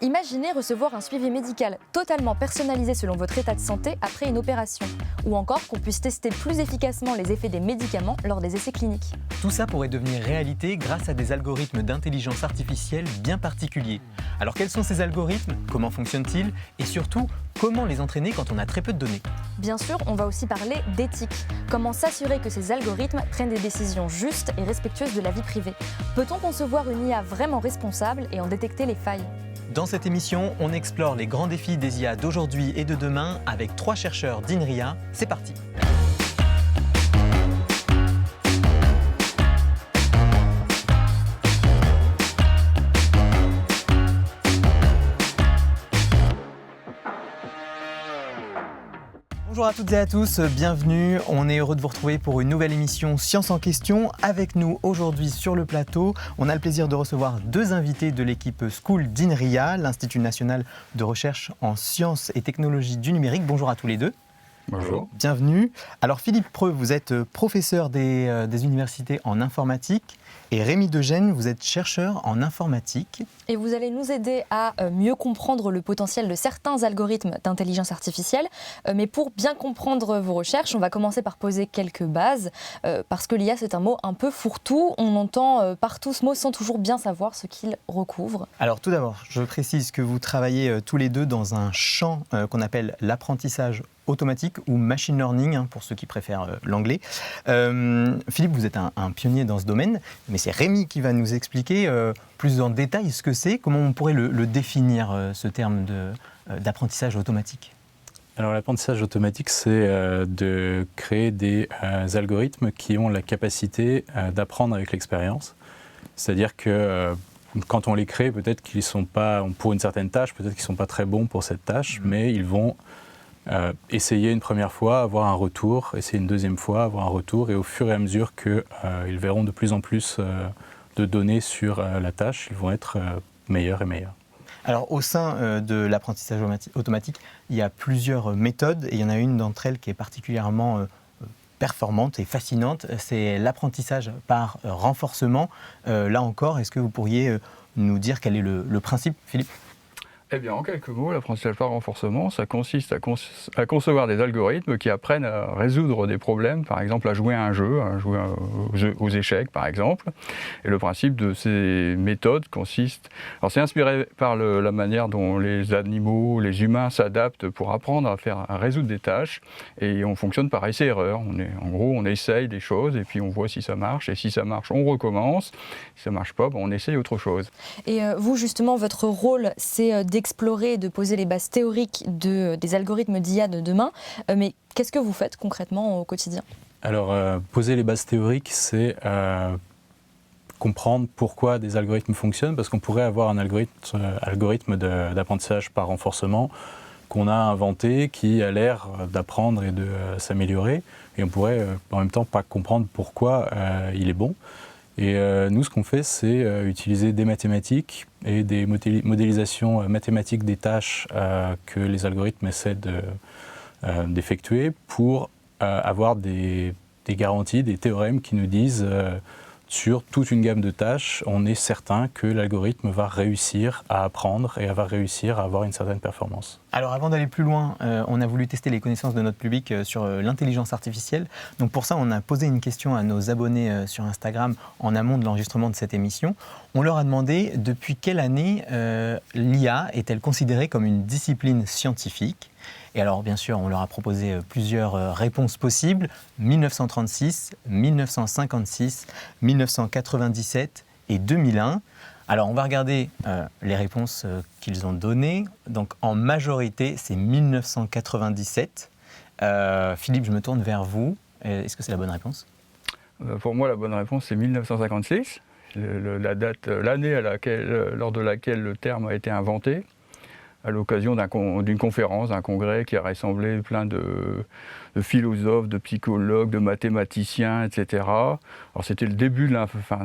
Imaginez recevoir un suivi médical totalement personnalisé selon votre état de santé après une opération. Ou encore qu'on puisse tester plus efficacement les effets des médicaments lors des essais cliniques. Tout ça pourrait devenir réalité grâce à des algorithmes d'intelligence artificielle bien particuliers. Alors quels sont ces algorithmes? Comment fonctionnent-ils? Et surtout, comment les entraîner quand on a très peu de données? Bien sûr, on va aussi parler d'éthique. Comment s'assurer que ces algorithmes prennent des décisions justes et respectueuses de la vie privée? Peut-on concevoir une IA vraiment responsable et en détecter les failles? Dans cette émission, on explore les grands défis des IA d'aujourd'hui et de demain avec 3 chercheurs d'INRIA. C'est parti! Bonjour à toutes et à tous, bienvenue. On est heureux de vous retrouver pour une nouvelle émission Science en question. Avec nous aujourd'hui sur le plateau, on a le plaisir de recevoir 2 invités de l'équipe School d'INRIA, l'Institut national de recherche en sciences et technologies du numérique. Bonjour à tous les deux. Bonjour. Bienvenue. Alors Philippe Preux, vous êtes professeur des universités en informatique et Rémi Degène, vous êtes chercheur en informatique. Et vous allez nous aider à mieux comprendre le potentiel de certains algorithmes d'intelligence artificielle. Mais pour bien comprendre vos recherches, on va commencer par poser quelques bases. Parce que l'IA, c'est un mot un peu fourre-tout. On entend partout ce mot sans toujours bien savoir ce qu'il recouvre. Alors tout d'abord, je précise que vous travaillez tous les deux dans un champ qu'on appelle l'apprentissage automatique ou machine learning, pour ceux qui préfèrent l'anglais. Philippe, vous êtes un pionnier dans ce domaine, mais c'est Rémi qui va nous expliquer plus en détail ce que c'est, comment on pourrait le définir, ce terme d'apprentissage automatique. Alors l'apprentissage automatique, c'est de créer des algorithmes qui ont la capacité d'apprendre avec l'expérience. C'est-à-dire que quand on les crée, peut-être qu'ils ne sont pas, pour une certaine tâche, peut-être qu'ils ne sont pas très bons pour cette tâche, mais ils vont essayer une première fois, avoir un retour, essayer une deuxième fois, avoir un retour, et au fur et à mesure qu'ils verront de plus en plus de données sur la tâche, ils vont être meilleurs et meilleurs. Alors au sein de l'apprentissage automatique, il y a plusieurs méthodes, et il y en a une d'entre elles qui est particulièrement performante et fascinante, c'est l'apprentissage par renforcement. Là encore, est-ce que vous pourriez nous dire quel est le principe, Philippe ? Eh bien, en quelques mots, l'apprentissage par renforcement, ça consiste à concevoir des algorithmes qui apprennent à résoudre des problèmes, par exemple à jouer à un jeu, aux échecs par exemple. Et le principe de ces méthodes consiste... Alors c'est inspiré par la manière dont les animaux, les humains s'adaptent pour apprendre à résoudre des tâches. Et on fonctionne par essai-erreur. En gros, on essaye des choses et puis on voit si ça marche. Et si ça marche, on recommence. Si ça ne marche pas, on essaye autre chose. Et vous, justement, votre rôle, c'est d'explorer et de poser les bases théoriques des algorithmes d'IA de demain. Mais qu'est-ce que vous faites concrètement au quotidien? Alors, poser les bases théoriques, c'est comprendre pourquoi des algorithmes fonctionnent, parce qu'on pourrait avoir un algorithme d'apprentissage par renforcement qu'on a inventé, qui a l'air d'apprendre et de s'améliorer, et on pourrait en même temps pas comprendre pourquoi il est bon. Et nous, ce qu'on fait, c'est utiliser des mathématiques et des modélisations mathématiques des tâches que les algorithmes essaient d'effectuer pour avoir des garanties, des théorèmes qui nous disent sur toute une gamme de tâches, on est certain que l'algorithme va réussir à apprendre et va réussir à avoir une certaine performance. Alors avant d'aller plus loin, on a voulu tester les connaissances de notre public sur l'intelligence artificielle. Donc pour ça, on a posé une question à nos abonnés sur Instagram en amont de l'enregistrement de cette émission. On leur a demandé depuis quelle année l'IA est-elle considérée comme une discipline scientifique. Et alors, bien sûr, on leur a proposé plusieurs réponses possibles. 1936, 1956, 1997 et 2001. Alors, on va regarder les réponses qu'ils ont données. Donc, en majorité, c'est 1997. Philippe, je me tourne vers vous. Est-ce que c'est la bonne réponse ? Pour moi, la bonne réponse, c'est 1956. L'année lors de laquelle le terme a été inventé, à l'occasion d'une conférence, d'un congrès qui a rassemblé plein de philosophes, de psychologues, de mathématiciens, etc. Alors c'était le début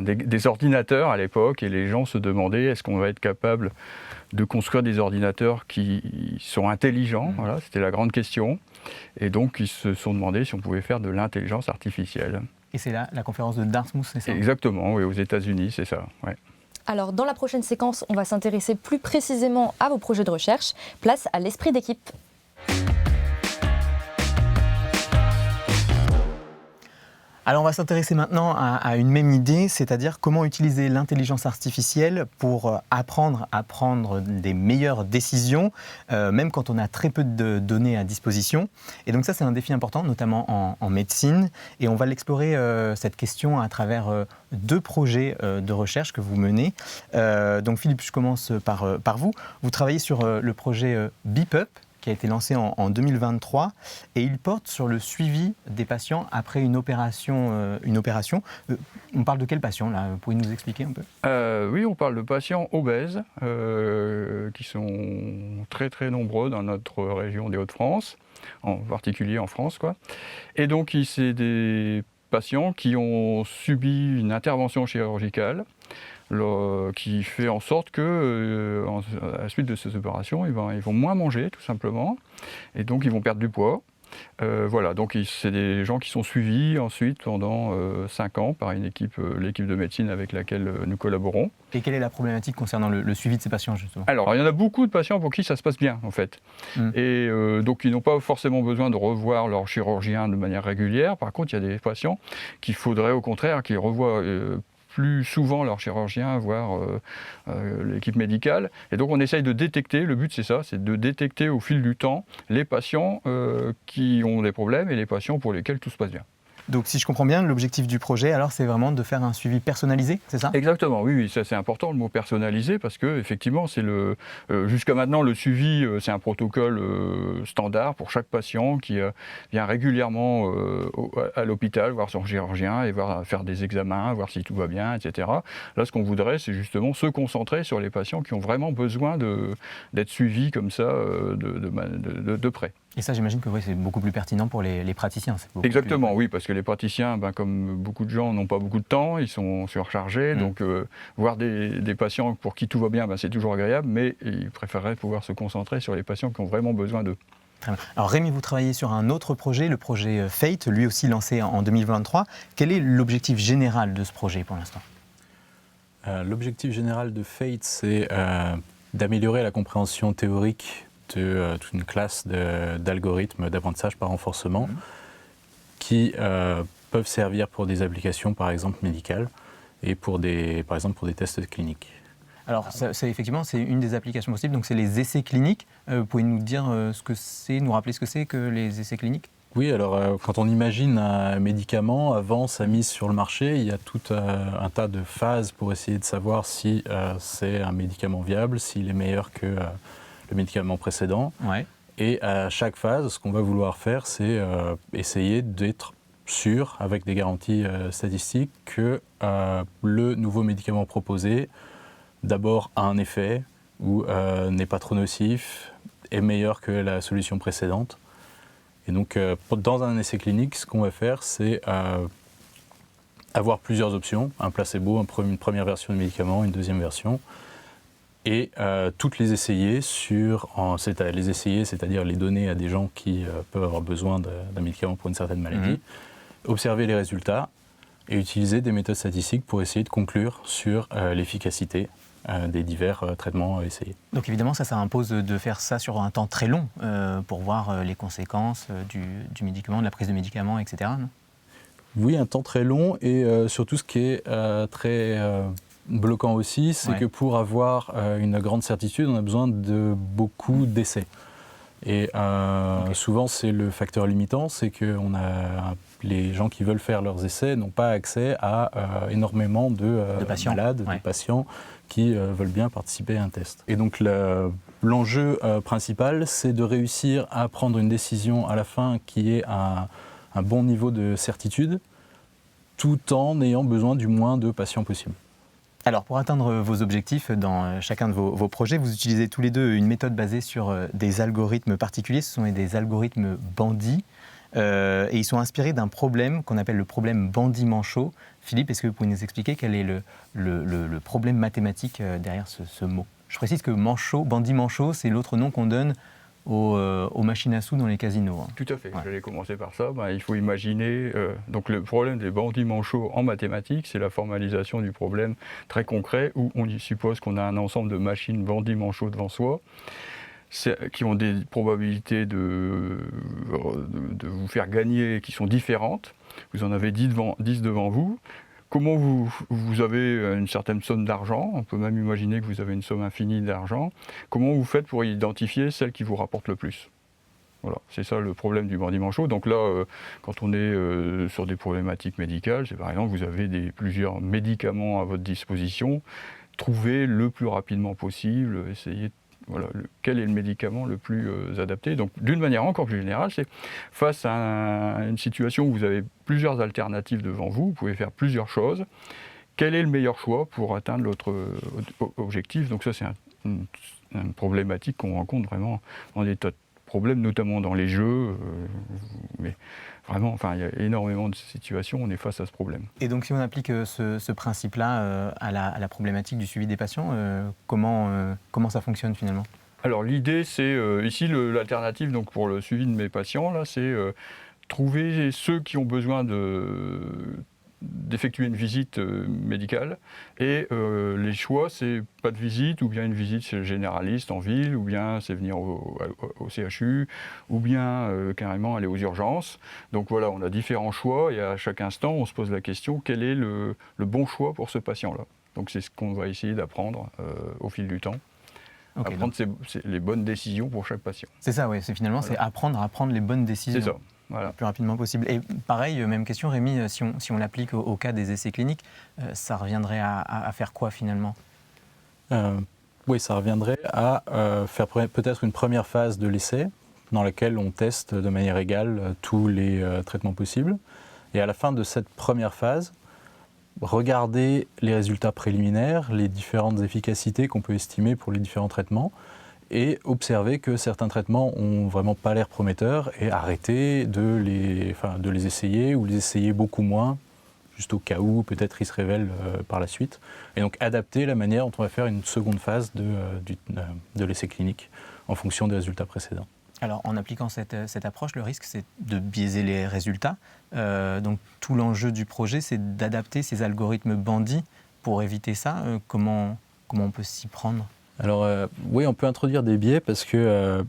des ordinateurs à l'époque, et les gens se demandaient est-ce qu'on va être capable de construire des ordinateurs qui sont intelligents. Voilà, c'était la grande question. Et donc ils se sont demandé si on pouvait faire de l'intelligence artificielle. Et c'est là la conférence de Dartmouth, c'est ça ? Exactement, oui, aux États-Unis, c'est ça. Ouais. Alors, dans la prochaine séquence, on va s'intéresser plus précisément à vos projets de recherche. Place à l'esprit d'équipe. Alors on va s'intéresser maintenant à une même idée, c'est-à-dire comment utiliser l'intelligence artificielle pour apprendre à prendre des meilleures décisions, même quand on a très peu de données à disposition. Et donc ça c'est un défi important, notamment en médecine. Et on va l'explorer cette question à travers 2 projets de recherche que vous menez. Donc Philippe, je commence par vous. Vous travaillez sur le projet BeepUp, qui a été lancé en 2023 et il porte sur le suivi des patients après une opération. On parle de quels patients là? Vous pouvez nous expliquer un peu? Oui, on parle de patients obèses qui sont très très nombreux dans notre région des Hauts-de-France, en particulier en France, quoi. Et donc c'est des patients qui ont subi une intervention chirurgicale qui fait en sorte que, à la suite de ces opérations, ils vont moins manger, tout simplement, et donc ils vont perdre du poids. Voilà, donc c'est des gens qui sont suivis ensuite pendant 5 ans par l'équipe de médecine avec laquelle nous collaborons. Et quelle est la problématique concernant le suivi de ces patients, justement? Alors, il y en a beaucoup de patients pour qui ça se passe bien, en fait. Et donc, ils n'ont pas forcément besoin de revoir leur chirurgien de manière régulière. Par contre, il y a des patients qu'il faudrait, au contraire, qu'ils revoient plus souvent leur chirurgien, voire l'équipe médicale. Et donc on essaye de détecter, le but c'est ça, c'est de détecter au fil du temps les patients qui ont des problèmes et les patients pour lesquels tout se passe bien. Donc si je comprends bien, l'objectif du projet, alors c'est vraiment de faire un suivi personnalisé, c'est ça? Exactement, oui, ça c'est important le mot personnalisé parce que effectivement c'est jusqu'à maintenant le suivi c'est un protocole standard pour chaque patient qui vient régulièrement à l'hôpital voir son chirurgien et faire des examens, voir si tout va bien, etc. Là ce qu'on voudrait c'est justement se concentrer sur les patients qui ont vraiment besoin d'être suivis comme ça de près. Et ça, j'imagine que oui, c'est beaucoup plus pertinent pour les praticiens. Exactement, oui, parce que les praticiens, comme beaucoup de gens, n'ont pas beaucoup de temps, ils sont surchargés, donc voir des patients pour qui tout va bien, c'est toujours agréable, mais ils préféreraient pouvoir se concentrer sur les patients qui ont vraiment besoin d'eux. Très bien. Alors Rémi, vous travaillez sur un autre projet, le projet Fate, lui aussi lancé en 2023. Quel est l'objectif général de ce projet pour l'instant? L'objectif général de Fate, c'est d'améliorer la compréhension théorique de toute une classe d'algorithmes d'apprentissage par renforcement qui peuvent servir pour des applications, par exemple, médicales et par exemple pour des tests cliniques. Alors, effectivement, c'est une des applications possibles, donc c'est les essais cliniques. Vous pouvez nous dire ce que c'est, nous rappeler ce que c'est que les essais cliniques? Oui, alors quand on imagine un médicament, avant sa mise sur le marché, il y a tout un tas de phases pour essayer de savoir si c'est un médicament viable, s'il est meilleur que le médicament précédent. Ouais. Et à chaque phase, ce qu'on va vouloir faire, c'est essayer d'être sûr, avec des garanties statistiques, que le nouveau médicament proposé, d'abord a un effet, ou n'est pas trop nocif, est meilleur que la solution précédente. Et donc, dans un essai clinique, ce qu'on va faire, c'est avoir plusieurs options, un placebo, une première version du médicament, une deuxième version, et toutes les essayer c'est-à-dire les donner à des gens qui peuvent avoir besoin d'un médicament pour une certaine maladie, observer les résultats et utiliser des méthodes statistiques pour essayer de conclure sur l'efficacité des divers traitements essayés. Donc évidemment, ça impose de faire ça sur un temps très long pour voir les conséquences du médicament, de la prise de médicaments, etc. Non? Oui, un temps très long et surtout ce qui est très bloquant aussi, c'est que pour avoir une grande certitude, on a besoin de beaucoup d'essais. Et souvent, c'est le facteur limitant, c'est que les gens qui veulent faire leurs essais n'ont pas accès à énormément de patients. Malades, de patients qui veulent bien participer à un test. Et donc l'enjeu principal, c'est de réussir à prendre une décision à la fin qui ait un bon niveau de certitude, tout en ayant besoin du moins de patients possible. Alors, pour atteindre vos objectifs dans chacun de vos projets, vous utilisez tous les deux une méthode basée sur des algorithmes particuliers. Ce sont des algorithmes bandits et ils sont inspirés d'un problème qu'on appelle le problème bandit-manchot. Philippe, est-ce que vous pouvez nous expliquer quel est le problème mathématique derrière ce mot? Je précise que bandit-manchot, c'est l'autre nom qu'on donne aux machines à sous dans les casinos. Hein. Tout à fait, Ouais. j'allais commencer par ça. Il faut imaginer, donc le problème des bandits manchots en mathématiques, c'est la formalisation du problème très concret où on y suppose qu'on a un ensemble de machines bandits manchots devant soi, qui ont des probabilités de vous faire gagner qui sont différentes. Vous en avez 10 devant vous. Comment vous avez une certaine somme d'argent, on peut même imaginer que vous avez une somme infinie d'argent, comment vous faites pour identifier celle qui vous rapporte le plus? Voilà, c'est ça le problème du bandit manchot. Donc là, quand on est sur des problématiques médicales, c'est par exemple vous avez plusieurs médicaments à votre disposition, trouvez le plus rapidement possible, essayez voilà, quel est le médicament le plus adapté. Donc d'une manière encore plus générale, c'est face à une situation où vous avez plusieurs alternatives devant vous, vous pouvez faire plusieurs choses. Quel est le meilleur choix pour atteindre l'autre objectif? Donc ça, c'est une problématique qu'on rencontre vraiment dans des tas de problèmes, notamment dans les jeux. Mais vraiment, enfin, il y a énormément de situations où on est face à ce problème. Et donc si on applique ce principe-là à la problématique du suivi des patients, comment ça fonctionne finalement? Alors l'idée, c'est ici l'alternative donc pour le suivi de mes patients, là, c'est trouver ceux qui ont besoin d'effectuer une visite médicale et les choix, c'est pas de visite ou bien une visite chez le généraliste en ville ou bien c'est venir au CHU ou bien carrément aller aux urgences. Donc voilà, on a différents choix et à chaque instant on se pose la question quel est le bon choix pour ce patient-là. Donc c'est ce qu'on va essayer d'apprendre au fil du temps. Okay, prendre les bonnes décisions pour chaque patient. C'est ça, oui. Voilà. C'est apprendre à prendre les bonnes décisions. C'est ça. Voilà. Le plus rapidement possible. Et pareil, même question, Rémi, si on l'applique au cas des essais cliniques, ça reviendrait à faire quoi finalement? Oui, ça reviendrait à faire peut-être une première phase de l'essai dans laquelle on teste de manière égale tous les traitements possibles. Et à la fin de cette première phase, regarder les résultats préliminaires, les différentes efficacités qu'on peut estimer pour les différents traitements et observer que certains traitements n'ont vraiment pas l'air prometteurs et arrêter de les essayer ou les essayer beaucoup moins, juste au cas où peut-être ils se révèlent par la suite. Et donc adapter la manière dont on va faire une seconde phase de l'essai clinique en fonction des résultats précédents. Alors, en appliquant cette approche, le risque, c'est de biaiser les résultats. Donc, tout l'enjeu du projet, c'est d'adapter ces algorithmes bandits pour éviter ça. Comment on peut s'y prendre? Alors, oui, on peut introduire des biais parce que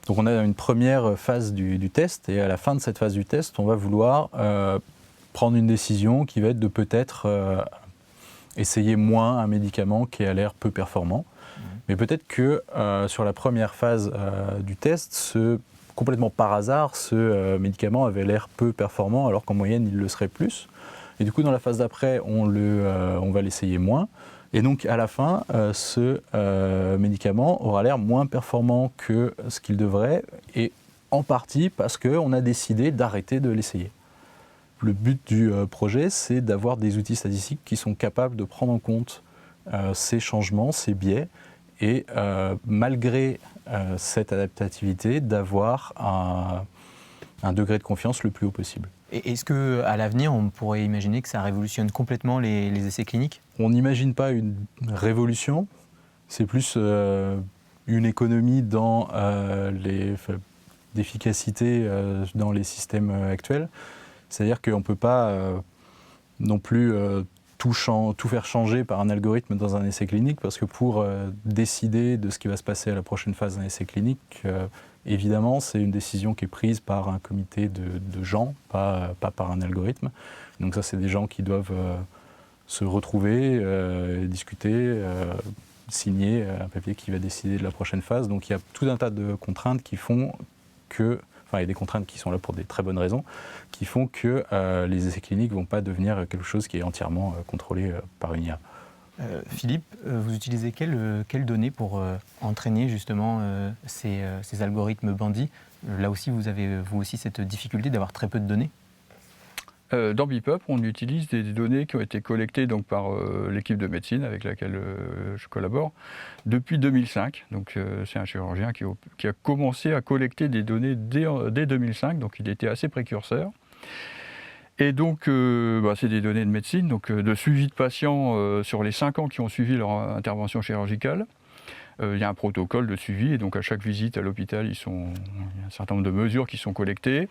donc on a une première phase du test et à la fin de cette phase du test, on va vouloir prendre une décision qui va être de peut-être essayer moins un médicament qui a l'air peu performant. Mais peut-être que sur la première phase du test, complètement par hasard, ce médicament avait l'air peu performant alors qu'en moyenne il le serait plus. Et du coup dans la phase d'après, on va l'essayer moins. Et donc à la fin, ce médicament aura l'air moins performant que ce qu'il devrait, et en partie parce qu'on a décidé d'arrêter de l'essayer. Le but du projet, c'est d'avoir des outils statistiques qui sont capables de prendre en compte ces changements, ces biais, et malgré cette adaptativité, d'avoir un degré de confiance le plus haut possible. Et est-ce qu'à l'avenir, on pourrait imaginer que ça révolutionne complètement les essais cliniques? On n'imagine pas une révolution, c'est plus une économie dans d'efficacité dans les systèmes actuels. C'est-à-dire qu'on ne peut pas non plus tout faire changer par un algorithme dans un essai clinique, parce que pour décider de ce qui va se passer à la prochaine phase d'un essai clinique, évidemment, c'est une décision qui est prise par un comité de gens, pas par un algorithme. Donc ça, c'est des gens qui doivent se retrouver, discuter, signer un papier qui va décider de la prochaine phase. Donc il y a tout un tas de contraintes qui font que... Enfin, il y a des contraintes qui sont là pour des très bonnes raisons, qui font que les essais cliniques ne vont pas devenir quelque chose qui est entièrement contrôlé par une IA. Philippe, vous utilisez quelles données pour entraîner justement ces algorithmes bandits? Là aussi, vous avez vous aussi cette difficulté d'avoir très peu de données? Dans BIPUP, on utilise des données qui ont été collectées donc, par l'équipe de médecine avec laquelle je collabore depuis 2005. Donc, c'est un chirurgien qui a commencé à collecter des données dès 2005, donc il était assez précurseur. Et donc, c'est des données de médecine, donc de suivi de patients sur les 5 ans qui ont suivi leur intervention chirurgicale. Il y a un protocole de suivi et donc à chaque visite à l'hôpital, il y a un certain nombre de mesures qui sont collectées.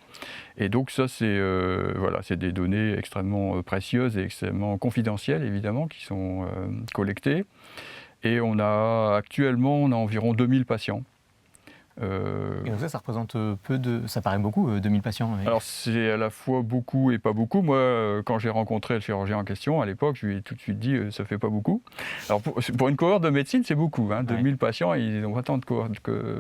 Et donc ça, c'est des données extrêmement précieuses et extrêmement confidentielles, évidemment, qui sont collectées. Et actuellement, on a environ 2000 patients. Et donc ça représente ça paraît beaucoup, 2000 patients. Mais... Alors c'est à la fois beaucoup et pas beaucoup. Moi, quand j'ai rencontré le chirurgien en question, à l'époque, je lui ai tout de suite dit ça fait pas beaucoup. Alors pour une cohorte de médecine, c'est beaucoup. 2000 patients, ils n'ont pas tant de cohortes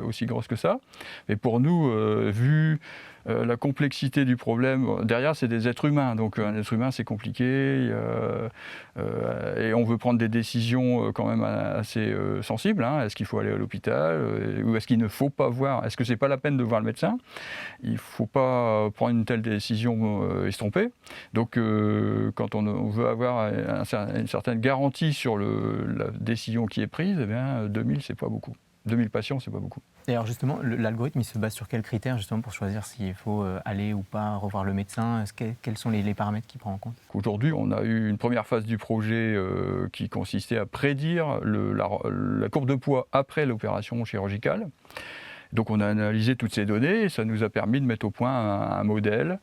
aussi grosses que ça. Mais pour nous, vu la complexité du problème, derrière c'est des êtres humains, donc un être humain c'est compliqué, et on veut prendre des décisions quand même assez sensibles. Est-ce qu'il faut aller à l'hôpital, ou est-ce qu'il ne faut pas voir, est-ce que c'est pas la peine de voir le médecin? Il ne faut pas prendre une telle décision estompée. Donc quand on veut avoir une certaine garantie sur la décision qui est prise, eh bien 2000 c'est pas beaucoup. 2000 patients, c'est pas beaucoup. Et alors justement, l'algorithme, il se base sur quels critères justement pour choisir s'il faut aller ou pas revoir le médecin? Quels sont les paramètres qu'il prend en compte? Aujourd'hui, on a eu une première phase du projet qui consistait à prédire la courbe de poids après l'opération chirurgicale. Donc on a analysé toutes ces données et ça nous a permis de mettre au point un modèle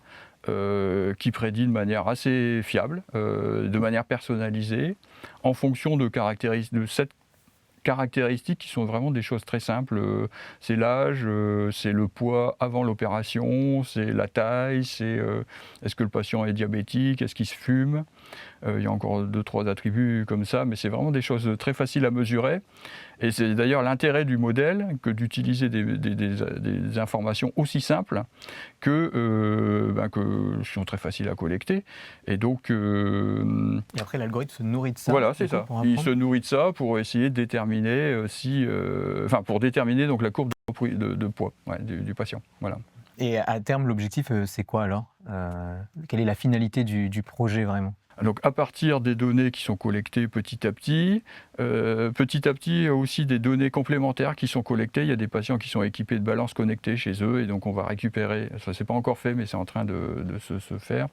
qui prédit de manière assez fiable, de manière personnalisée, en fonction de 7 caractéristiques qui sont vraiment des choses très simples. C'est l'âge, c'est le poids avant l'opération, c'est la taille, c'est est-ce que le patient est diabétique, est-ce qu'il se fume. Il y a encore 2-3 attributs comme ça, mais c'est vraiment des choses très faciles à mesurer. Et c'est d'ailleurs l'intérêt du modèle que d'utiliser des informations aussi simples que sont très faciles à collecter. Et donc... Et après, l'algorithme se nourrit de ça. Voilà, c'est ça. Il se nourrit de ça pour essayer de déterminer pour déterminer donc, la courbe de poids du patient. Voilà. Et à terme, l'objectif, c'est quoi alors? Quelle est la finalité du projet vraiment? Donc à partir des données qui sont collectées petit à petit, il y a aussi des données complémentaires qui sont collectées. Il y a des patients qui sont équipés de balances connectées chez eux et donc on va récupérer, ça c'est pas encore fait mais c'est en train de se faire,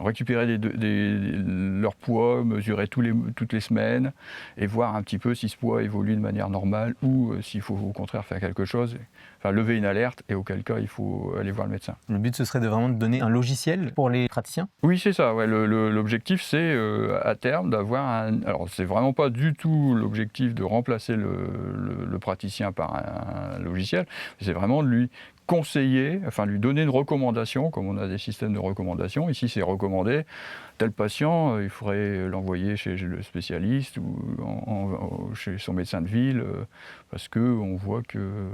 récupérer leur poids, mesurer toutes les semaines et voir un petit peu si ce poids évolue de manière normale ou s'il faut au contraire faire quelque chose, enfin lever une alerte et auquel cas il faut aller voir le médecin. Le but ce serait vraiment de donner un logiciel pour les praticiens? Oui c'est ça, ouais. L'objectif c'est à terme d'avoir alors c'est vraiment pas du tout l'objectif de remplacer le praticien par un logiciel, c'est vraiment de lui conseiller, enfin lui donner une recommandation, comme on a des systèmes de recommandation. Ici, c'est recommandé, tel patient, il faudrait l'envoyer chez le spécialiste ou chez son médecin de ville, parce qu'on voit que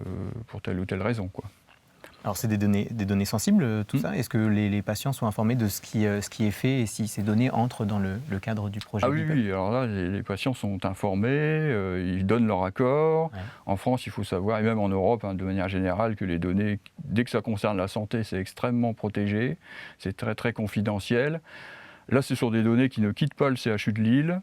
pour telle ou telle raison, quoi. Alors c'est des données sensibles, tout ça? Est-ce que les patients sont informés de ce qui est fait et si ces données entrent dans le cadre du projet? Ah oui, alors là, les patients sont informés, ils donnent leur accord. Ouais. En France, il faut savoir, et même en Europe, de manière générale, que les données, dès que ça concerne la santé, c'est extrêmement protégé, c'est très très confidentiel. Là, ce sont des données qui ne quittent pas le CHU de Lille.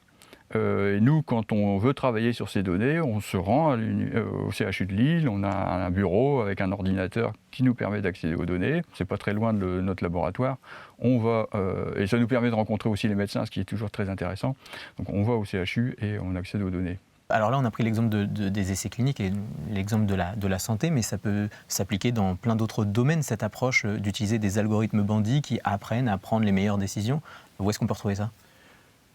Et nous, quand on veut travailler sur ces données, on se rend au CHU de Lille, on a un bureau avec un ordinateur qui nous permet d'accéder aux données. C'est pas très loin de notre laboratoire. On va, et ça nous permet de rencontrer aussi les médecins, ce qui est toujours très intéressant. Donc on va au CHU et on accède aux données. Alors là, on a pris l'exemple des essais cliniques et l'exemple de la santé, mais ça peut s'appliquer dans plein d'autres domaines, cette approche d'utiliser des algorithmes bandits qui apprennent à prendre les meilleures décisions. Où est-ce qu'on peut retrouver ça?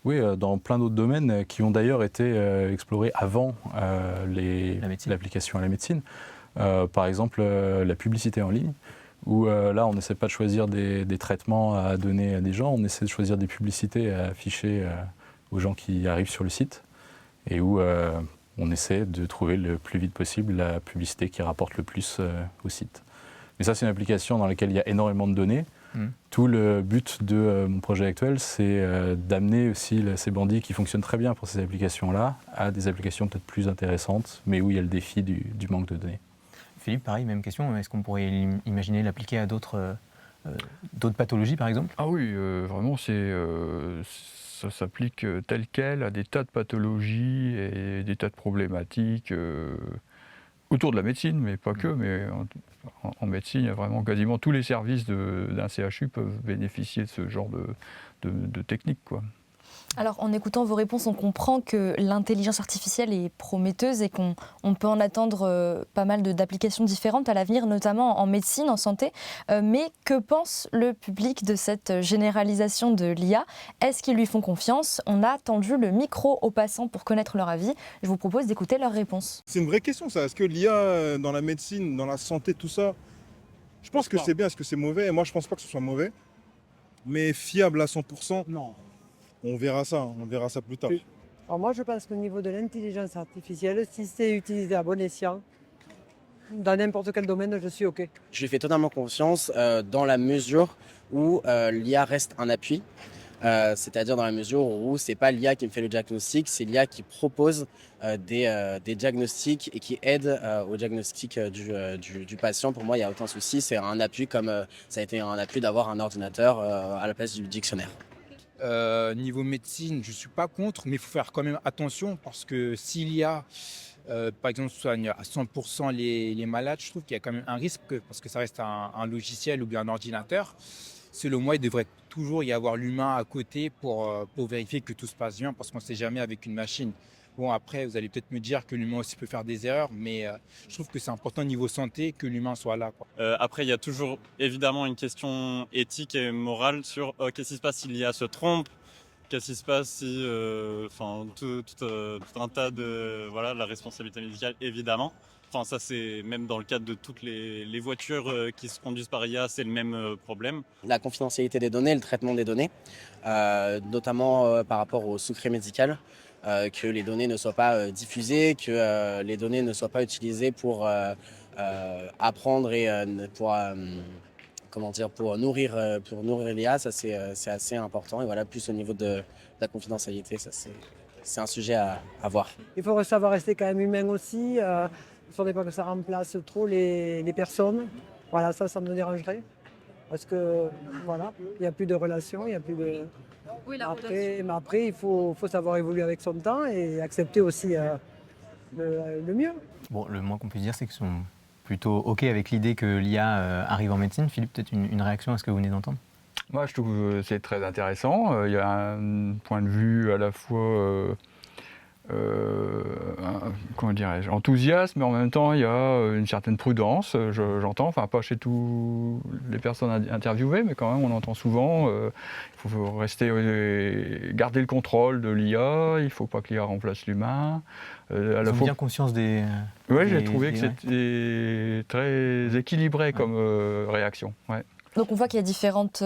Oui, dans plein d'autres domaines qui ont d'ailleurs été explorés avant l'application à la médecine. Par exemple, la publicité en ligne, où là, on n'essaie pas de choisir des traitements à donner à des gens, on essaie de choisir des publicités à afficher aux gens qui arrivent sur le site, et où on essaie de trouver le plus vite possible la publicité qui rapporte le plus au site. Mais ça, c'est une application dans laquelle il y a énormément de données. Tout le but de mon projet actuel, c'est d'amener aussi ces bandits qui fonctionnent très bien pour ces applications-là à des applications peut-être plus intéressantes, mais où il y a le défi du manque de données. Philippe, pareil, même question. Est-ce qu'on pourrait imaginer l'appliquer à d'autres pathologies, par exemple? Ah oui, vraiment, ça s'applique tel quel à des tas de pathologies et des tas de problématiques autour de la médecine, mais pas que. Mais en médecine, il y a vraiment quasiment tous les services d'un CHU peuvent bénéficier de ce genre de technique, quoi. Alors, en écoutant vos réponses, on comprend que l'intelligence artificielle est prometteuse et qu'on peut en attendre pas mal d'applications différentes à l'avenir, notamment en médecine, en santé. Mais que pense le public de cette généralisation de l'IA? Est-ce qu'ils lui font confiance? On a tendu le micro aux passants pour connaître leur avis. Je vous propose d'écouter leurs réponses. C'est une vraie question, ça. Est-ce que l'IA dans la médecine, dans la santé, tout ça, je pense que c'est bien, est-ce que c'est mauvais? Et moi, je pense pas que ce soit mauvais. Mais fiable à 100%, Non. on verra ça plus tard. Oui. Alors moi, je pense qu'au niveau de l'intelligence artificielle, si c'est utilisé à bon escient, dans n'importe quel domaine, je suis OK. Je lui fais totalement confiance dans la mesure où l'IA reste un appui. C'est-à-dire dans la mesure où c'est pas l'IA qui me fait le diagnostic, c'est l'IA qui propose des diagnostics et qui aide au diagnostic du patient. Pour moi, il n'y a aucun souci. C'est un appui comme ça a été un appui d'avoir un ordinateur à la place du dictionnaire. Niveau médecine, je ne suis pas contre, mais il faut faire quand même attention parce que s'il y a, par exemple, soigne à 100% les malades, je trouve qu'il y a quand même un risque parce que ça reste un logiciel ou bien un ordinateur. Selon moi, il devrait toujours y avoir l'humain à côté pour vérifier que tout se passe bien parce qu'on ne sait jamais avec une machine. Bon, après, vous allez peut-être me dire que l'humain aussi peut faire des erreurs, mais je trouve que c'est important niveau santé que l'humain soit là, quoi. Après, il y a toujours évidemment une question éthique et morale sur qu'est-ce qui se passe si l'IA se trompe, qu'est-ce qui se passe si, tout un tas de, voilà, la responsabilité médicale, évidemment. Enfin, ça, c'est même dans le cadre de toutes les voitures qui se conduisent par IA, c'est le même problème. La confidentialité des données, le traitement des données, notamment par rapport au secret médical, que les données ne soient pas diffusées, que les données ne soient pas utilisées pour apprendre et pour nourrir l'IA, ça c'est assez important. Et voilà, plus au niveau de la confidentialité, ça c'est un sujet à voir. Il faut savoir rester quand même humain aussi. Il ne faudrait pas que ça remplace trop les personnes. Voilà, ça me dérangerait. Parce que voilà, il n'y a plus de relation, il n'y a plus de... Oui, mais après, il faut savoir évoluer avec son temps et accepter aussi le mieux. Bon, le moins qu'on puisse dire, c'est qu'ils sont plutôt OK avec l'idée que l'IA arrive en médecine. Philippe, peut-être une réaction à ce que vous venez d'entendre? Moi, je trouve que c'est très intéressant. Il y a un point de vue à la fois comment dirais-je, enthousiasme, mais en même temps il y a une certaine prudence, j'entends, enfin pas chez toutes les personnes interviewées, mais quand même on entend souvent, il faut rester, garder le contrôle de l'IA, il ne faut pas que l'IA remplace l'humain. Vous avez bien conscience des... Oui, j'ai trouvé que c'était très équilibré comme réaction. Ouais. Donc on voit qu'il y a différentes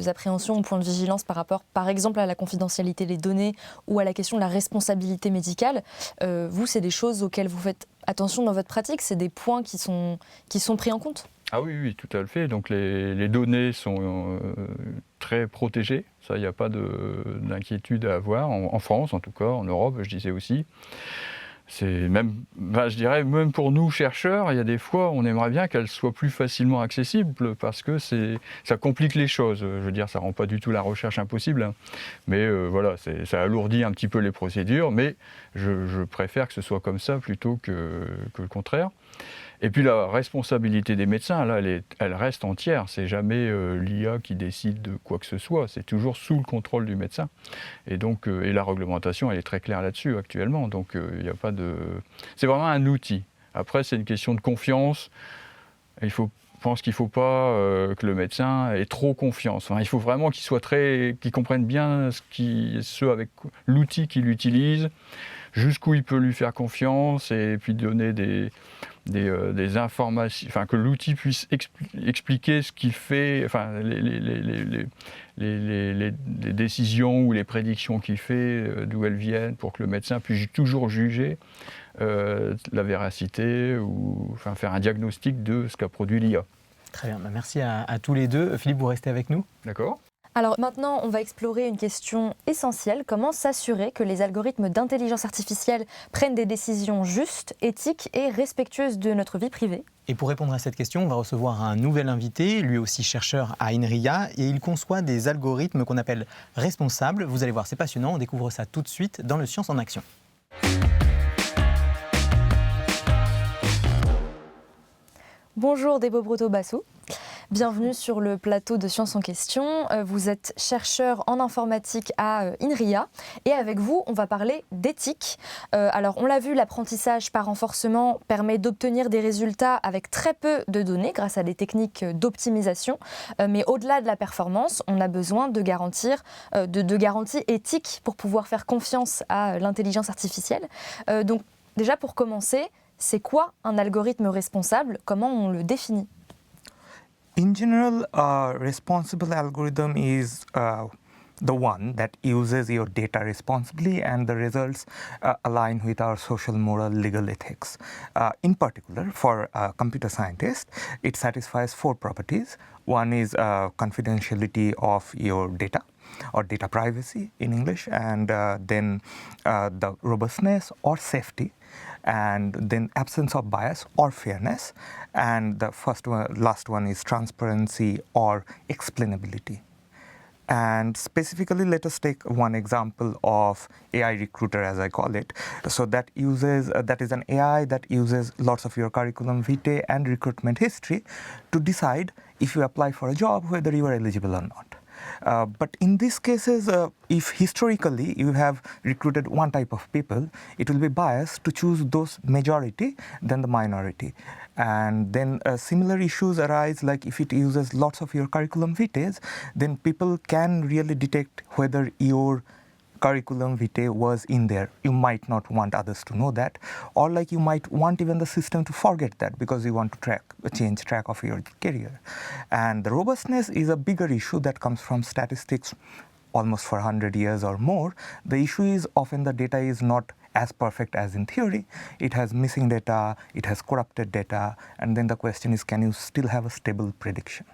appréhensions ou points de vigilance par rapport, par exemple, à la confidentialité des données ou à la question de la responsabilité médicale. Vous, c'est des choses auxquelles vous faites attention dans votre pratique? C'est des points qui sont pris en compte? Ah oui, tout à fait. Donc les données sont très protégées. Ça, il n'y a pas d'inquiétude à avoir. En France, en tout cas, en Europe, je disais aussi. C'est même, je dirais, même pour nous chercheurs, il y a des fois, on aimerait bien qu'elle soit plus facilement accessible parce que ça complique les choses. Je veux dire, ça rend pas du tout la recherche impossible, hein. Mais voilà, ça alourdit un petit peu les procédures, mais je préfère que ce soit comme ça plutôt que le contraire. Et puis la responsabilité des médecins, là, elle reste entière. C'est jamais l'IA qui décide de quoi que ce soit. C'est toujours sous le contrôle du médecin. Et donc, et la réglementation, elle est très claire là-dessus actuellement. Donc, il n'y a pas de. C'est vraiment un outil. Après, c'est une question de confiance. Je pense qu'il ne faut pas que le médecin ait trop confiance. Enfin, il faut vraiment qu'il comprenne bien avec l'outil qu'il utilise, jusqu'où il peut lui faire confiance, et puis donner des informations, enfin que l'outil puisse expliquer ce qu'il fait, enfin les décisions ou les prédictions qu'il fait, d'où elles viennent, pour que le médecin puisse toujours juger la véracité ou enfin faire un diagnostic de ce qu'a produit l'IA. Très bien, merci à tous les deux. Philippe, vous restez avec nous? D'accord. Alors maintenant, on va explorer une question essentielle. Comment s'assurer que les algorithmes d'intelligence artificielle prennent des décisions justes, éthiques et respectueuses de notre vie privée? Et pour répondre à cette question, on va recevoir un nouvel invité, lui aussi chercheur à INRIA, et il conçoit des algorithmes qu'on appelle responsables. Vous allez voir, c'est passionnant, on découvre ça tout de suite dans le Science en Action. Bonjour Debo Brotto-Bassou. Bienvenue sur le plateau de Science en question. Vous êtes chercheur en informatique à INRIA et avec vous, on va parler d'éthique. Alors, on l'a vu, l'apprentissage par renforcement permet d'obtenir des résultats avec très peu de données grâce à des techniques d'optimisation. Mais au-delà de la performance, on a besoin de garanties éthiques pour pouvoir faire confiance à l'intelligence artificielle. Donc, déjà pour commencer, c'est quoi un algorithme responsable? Comment on le définit? In general, a responsible algorithm is the one that uses your data responsibly and the results align with our social, moral, legal ethics. In particular, for a computer scientist, it satisfies 4 properties. One is confidentiality of your data, or data privacy in English, and then the robustness or safety, and then absence of bias or fairness, and the last one is transparency or explainability. And specifically, let us take one example of AI Recruiter, as I call it. So that is an AI that uses lots of your curriculum vitae and recruitment history to decide if you apply for a job, whether you are eligible or not. But in these cases, if historically you have recruited one type of people, it will be biased to choose those majority than the minority. And then similar issues arise, like if it uses lots of your curriculum vitae, then people can really detect whether your curriculum vitae was in there. You might not want others to know that, or like you might want even the system to forget that because you want to change track of your career. And the robustness is a bigger issue that comes from statistics almost for 100 years or more. The issue is often the data is not as perfect as in theory. It has missing data, it has corrupted data, and then the question is, can you still have a stable prediction?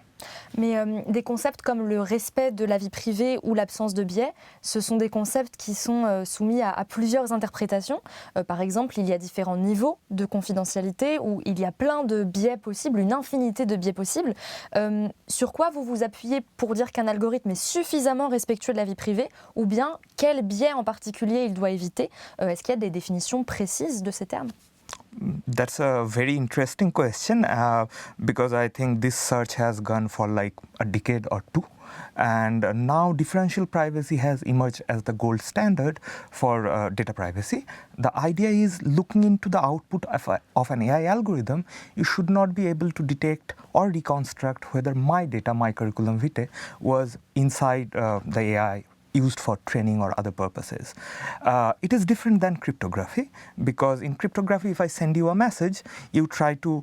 Mais des concepts comme le respect de la vie privée ou l'absence de biais, ce sont des concepts qui sont soumis à plusieurs interprétations. Par exemple, il y a différents niveaux de confidentialité où il y a plein de biais possibles, une infinité de biais possibles. Sur quoi vous vous appuyez pour dire qu'un algorithme est suffisamment respectueux de la vie privée, ou bien quel biais en particulier il doit éviter? Est-ce qu'il y a des définitions précises de ces termes? That's a very interesting question because I think this search has gone for like a decade or two. And now differential privacy has emerged as the gold standard for data privacy. The idea is, looking into the output of an AI algorithm, you should not be able to detect or reconstruct whether my data, my curriculum vitae, was inside the AI used for training or other purposes. It is different than cryptography, because in cryptography, if I send you a message, you try to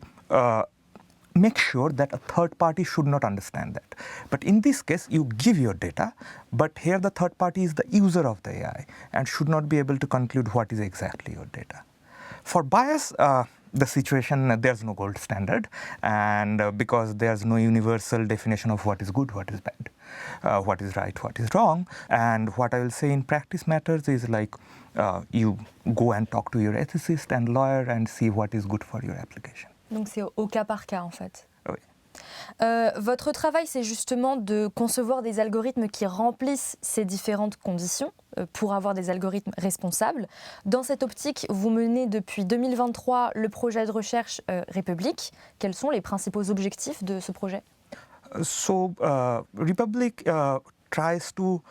make sure that a third party should not understand that. But in this case, you give your data, but here the third party is the user of the AI and should not be able to conclude what is exactly your data. For bias, the situation, there's no gold standard, and because there's no universal definition of what is good, what is bad, what is right, what is wrong. And what I will say in practice matters is like you go and talk to your ethicist and lawyer and see what is good for your application. Donc c'est au cas par cas en fait. Oui. Votre travail, c'est justement de concevoir des algorithmes qui remplissent ces différentes conditions pour avoir des algorithmes responsables. Dans cette optique, vous menez depuis 2023 le projet de recherche Republic. Quels sont les principaux objectifs de ce projet? Republic tries to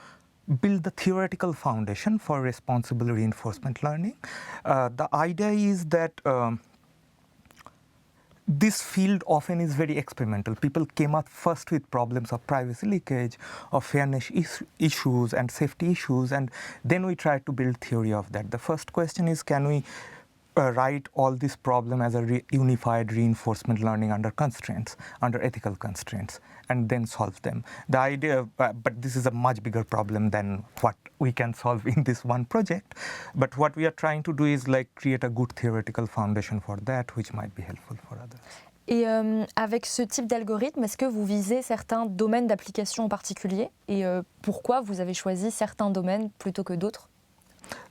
build the theoretical foundation for responsible reinforcement learning. The idea is that this field often is very experimental. People came up first with problems of privacy leakage, of fairness issues and safety issues, and then we tried to build theory of that. The first question is, can we write all this problem as a unified reinforcement learning under constraints, under ethical constraints, and then solve them. The idea, but this is a much bigger problem than what we can solve in this one project. But what we are trying to do is like create a good theoretical foundation for that, which might be helpful for others. Et avec ce type d'algorithme, est-ce que vous visez certains domaines d'application en particulier? Et pourquoi vous avez choisi certains domaines plutôt que d'autres?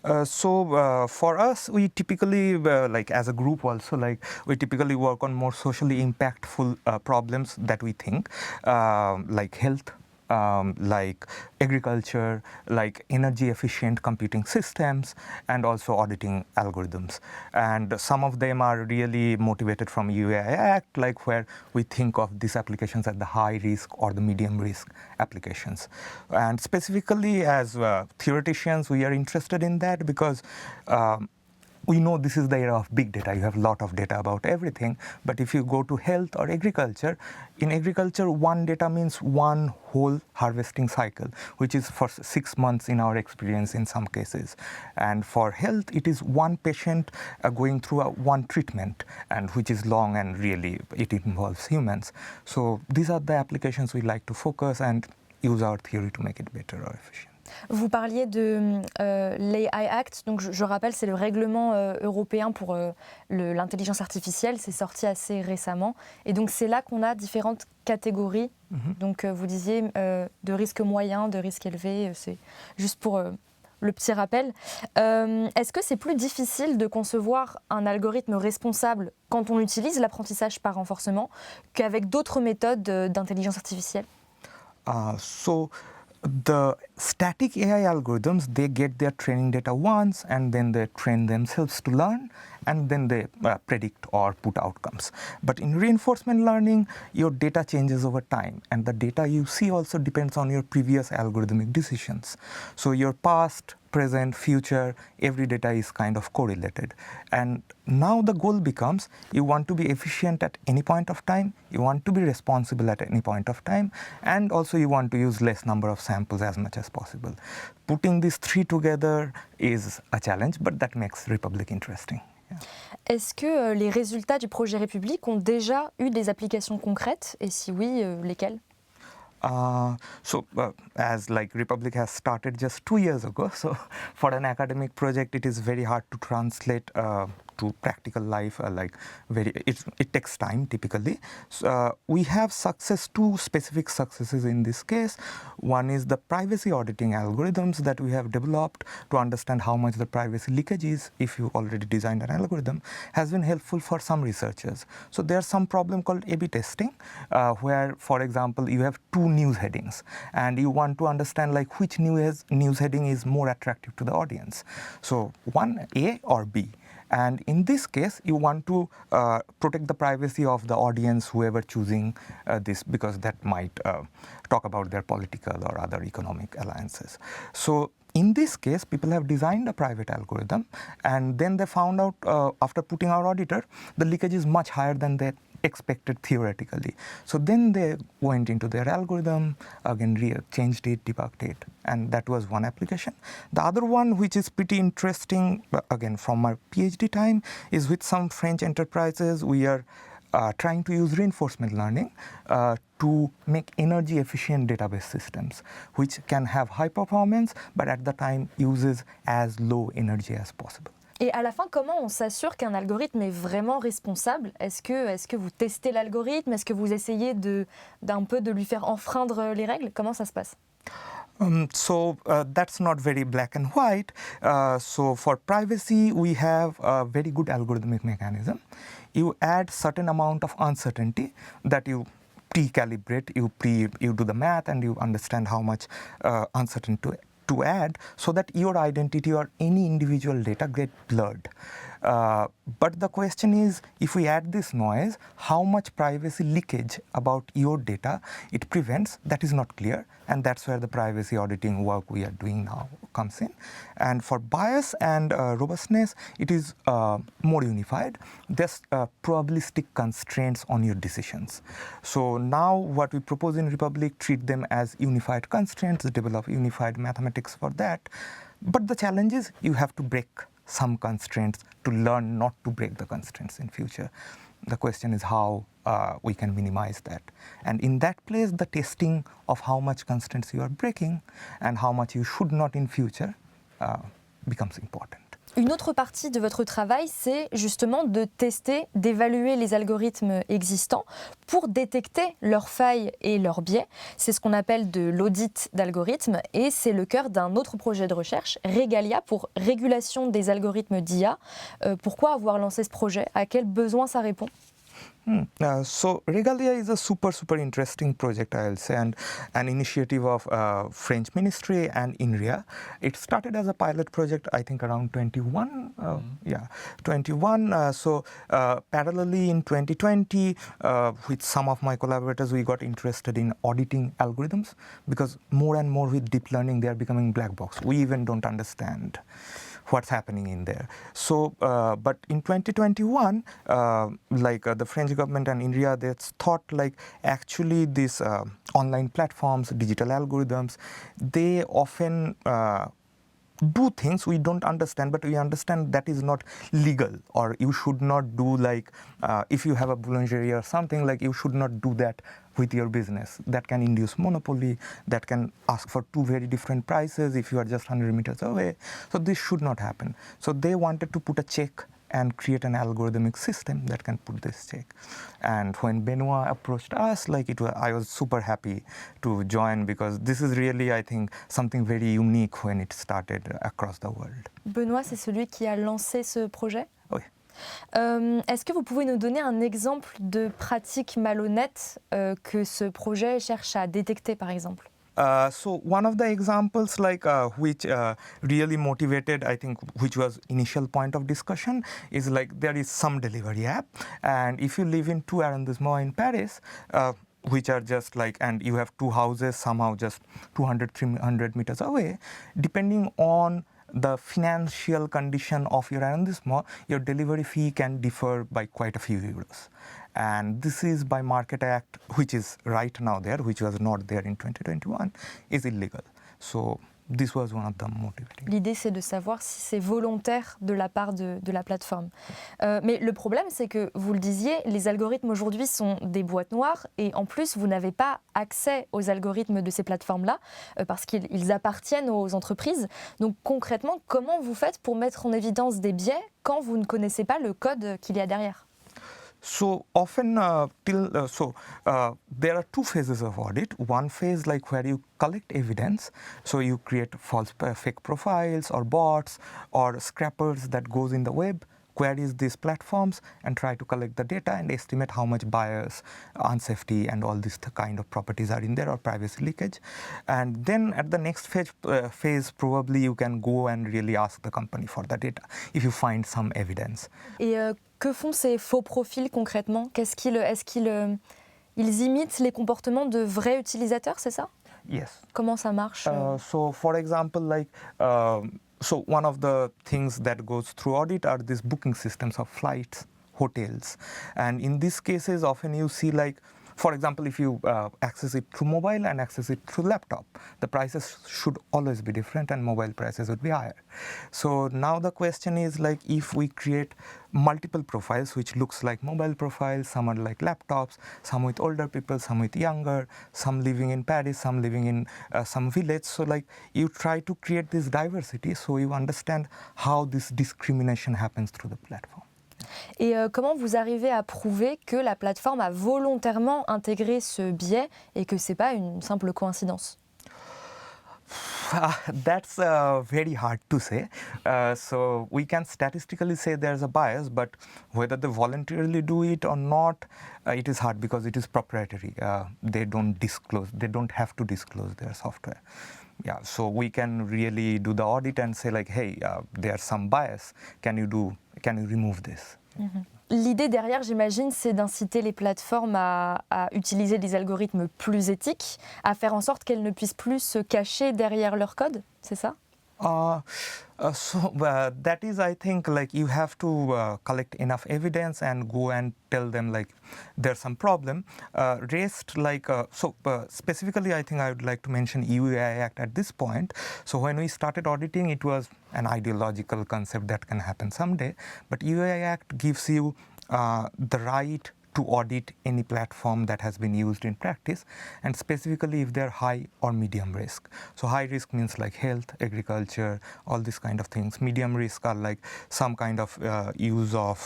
For us, we typically, like as a group also, like we typically work on more socially impactful problems that we think, like health, like agriculture, like energy efficient computing systems, and also auditing algorithms. And some of them are really motivated from UAI Act, like where we think of these applications as the high risk or the medium risk applications. And specifically as theoreticians, we are interested in that because we know this is the era of big data. You have a lot of data about everything. But if you go to health or agriculture, in agriculture, one data means one whole harvesting cycle, which is for 6 months in our experience in some cases. And for health, it is one patient going through one treatment, and which is long and really it involves humans. So these are the applications we like to focus and use our theory to make it better or efficient. Vous parliez de l'AI Act, donc je rappelle, c'est le règlement européen pour l'intelligence artificielle, c'est sorti assez récemment. Et donc c'est là qu'on a différentes catégories. Donc vous disiez de risque moyen, de risque élevé, c'est juste pour le petit rappel. Est-ce que c'est plus difficile de concevoir un algorithme responsable quand on utilise l'apprentissage par renforcement qu'avec d'autres méthodes d'intelligence artificielle? The static AI algorithms, they get their training data once and then they train themselves to learn and then they predict or put outcomes. But in reinforcement learning, your data changes over time and the data you see also depends on your previous algorithmic decisions. So your past, present, future, every data is kind of correlated. And now the goal becomes you want to be efficient at any point of time, you want to be responsible at any point of time, and also you want to use less number of samples as much as possible. Putting these three together is a challenge, but that makes Republic interesting. Yeah. Est-ce que les résultats du projet République ont déjà eu des applications concrètes? Et si oui, lesquelles? As like Republic has started just 2 years ago, so for an academic project, it is very hard to translate to practical life. It takes time typically. We have two specific successes in this case. One is the privacy auditing algorithms that we have developed to understand how much the privacy leakage is if you already designed an algorithm, has been helpful for some researchers. So there's some problem called A/B testing, where, for example, you have two news headings and you want to understand like which news heading is more attractive to the audience. So one, A or B. And in this case, you want to protect the privacy of the audience, whoever choosing this, because that might talk about their political or other economic alliances. So in this case, people have designed a private algorithm, and then they found out after putting our auditor, the leakage is much higher than they expected theoretically. So then they went into their algorithm, again changed it, debugged it, and that was one application. The other one, which is pretty interesting, again from my PhD time, is with some French enterprises. We are trying to use reinforcement learning to make energy efficient database systems, which can have high performance, but at the time uses as low energy as possible. Et à la fin, comment on s'assure qu'un algorithme est vraiment responsable? Est-ce que vous testez l'algorithme? Est-ce que vous essayez d'un peu de lui faire enfreindre les règles? Comment ça se passe? That's not very black and white. So for privacy, we have a very good algorithmic mechanism. You add certain amount of uncertainty that you pre-calibrate, you do the math and you understand how much uncertainty to add so that your identity or any individual data get blurred. But the question is, if we add this noise, how much privacy leakage about your data it prevents, that is not clear. And that's where the privacy auditing work we are doing now comes in. And for bias and robustness, it is more unified. There's probabilistic constraints on your decisions. So now what we propose in Republic, treat them as unified constraints, develop unified mathematics for that. But the challenge is you have to break some constraints to learn not to break the constraints in future. The question is how we can minimize that. And in that place, the testing of how much constraints you are breaking and how much you should not in future becomes important. Une autre partie de votre travail, c'est justement de tester, d'évaluer les algorithmes existants pour détecter leurs failles et leurs biais. C'est ce qu'on appelle de l'audit d'algorithmes et c'est le cœur d'un autre projet de recherche, Regalia, pour régulation des algorithmes d'IA. Pourquoi avoir lancé ce projet? À quel besoin ça répond? So Regalia is a super interesting project, I'll say, and an initiative of French Ministry and INRIA. It started as a pilot project, I think around 21. 21. So parallelly in 2020, with some of my collaborators, we got interested in auditing algorithms, because more and more with deep learning, they are becoming black box. We even don't understand what's happening in there. So, but in 2021, the French government and India, they thought like actually these online platforms, digital algorithms, they often do things we don't understand, but we understand that is not legal, or you should not do like, if you have a boulangerie or something, like you should not do that with your business. That can induce monopoly, that can ask for two very different prices if you are just 100 meters away. So this should not happen. So they wanted to put a check and create an algorithmic system that can put this check. And when Benoit approached us, I was super happy to join, because this is really, I think, something very unique when it started across the world. Benoit, c'est celui qui a lancé ce projet? Oui. Est-ce que vous pouvez nous donner un exemple de pratique malhonnête que ce projet cherche à détecter, par exemple? So one of the examples which really motivated, I think, which was initial point of discussion, is like there is some delivery app, and if you live in 2 arrondissements in Paris, which are just like, and you have two houses somehow just 200-300 meters away, depending on the financial condition of your arrondissement, your delivery fee can differ by quite a few euros. And this is by Market Act, which is right now there, which was not there in 2021, is illegal. So this was one of the motivating. L'idée, c'est de savoir si c'est volontaire de la part de la plateforme. Mais le problème, c'est que, vous le disiez, les algorithmes aujourd'hui sont des boîtes noires, et en plus, vous n'avez pas accès aux algorithmes de ces plateformes-là, parce qu'ils appartiennent aux entreprises. Donc concrètement, comment vous faites pour mettre en évidence des biais quand vous ne connaissez pas le code qu'il y a derrière? So often, there are two phases of audit. One phase where you collect evidence, so you create false, fake profiles or bots or scrappers that goes in the web, queries these platforms and try to collect the data and estimate how much bias, unsafety, and all these kind of properties are in there, or privacy leakage. And then at the next phase, probably you can go and really ask the company for the data if you find some evidence. Et que font ces faux profils concrètement? Est-ce qu'ils imitent les comportements de vrais utilisateurs, c'est ça? Yes. Comment ça marche? So for example, so one of the things that goes through audit are these booking systems of flights, hotels. And in these cases, often you see for example, if you access it through mobile and access it through laptop, the prices should always be different and mobile prices would be higher. So now the question is if we create multiple profiles which looks like mobile profiles, some are like laptops, some with older people, some with younger, some living in Paris, some living in some village. So you try to create this diversity so you understand how this discrimination happens through the platform. Et comment vous arrivez à prouver que la plateforme a volontairement intégré ce biais et que ce n'est pas une simple coïncidence? That's very hard to say. So we can statistically say there's a bias, but whether they voluntarily do it or not, it is hard because it is proprietary. They don't disclose. They don't have to disclose their software. Yeah, so we can really do the audit and say hey, there's some bias. Can you remove this? Mm-hmm. L'idée derrière, j'imagine, c'est d'inciter les plateformes à utiliser des algorithmes plus éthiques, à faire en sorte qu'elles ne puissent plus se cacher derrière leur code, c'est ça? That is, I think, you have to collect enough evidence and go and tell them there's some problem. Specifically, I think I would like to mention EU-AI Act at this point. So when we started auditing, it was an ideological concept that can happen someday. But EU-AI Act gives you the right to audit any platform that has been used in practice, and specifically if they're high or medium risk. So high risk means health, agriculture, all these kind of things. Medium risk are some kind of use of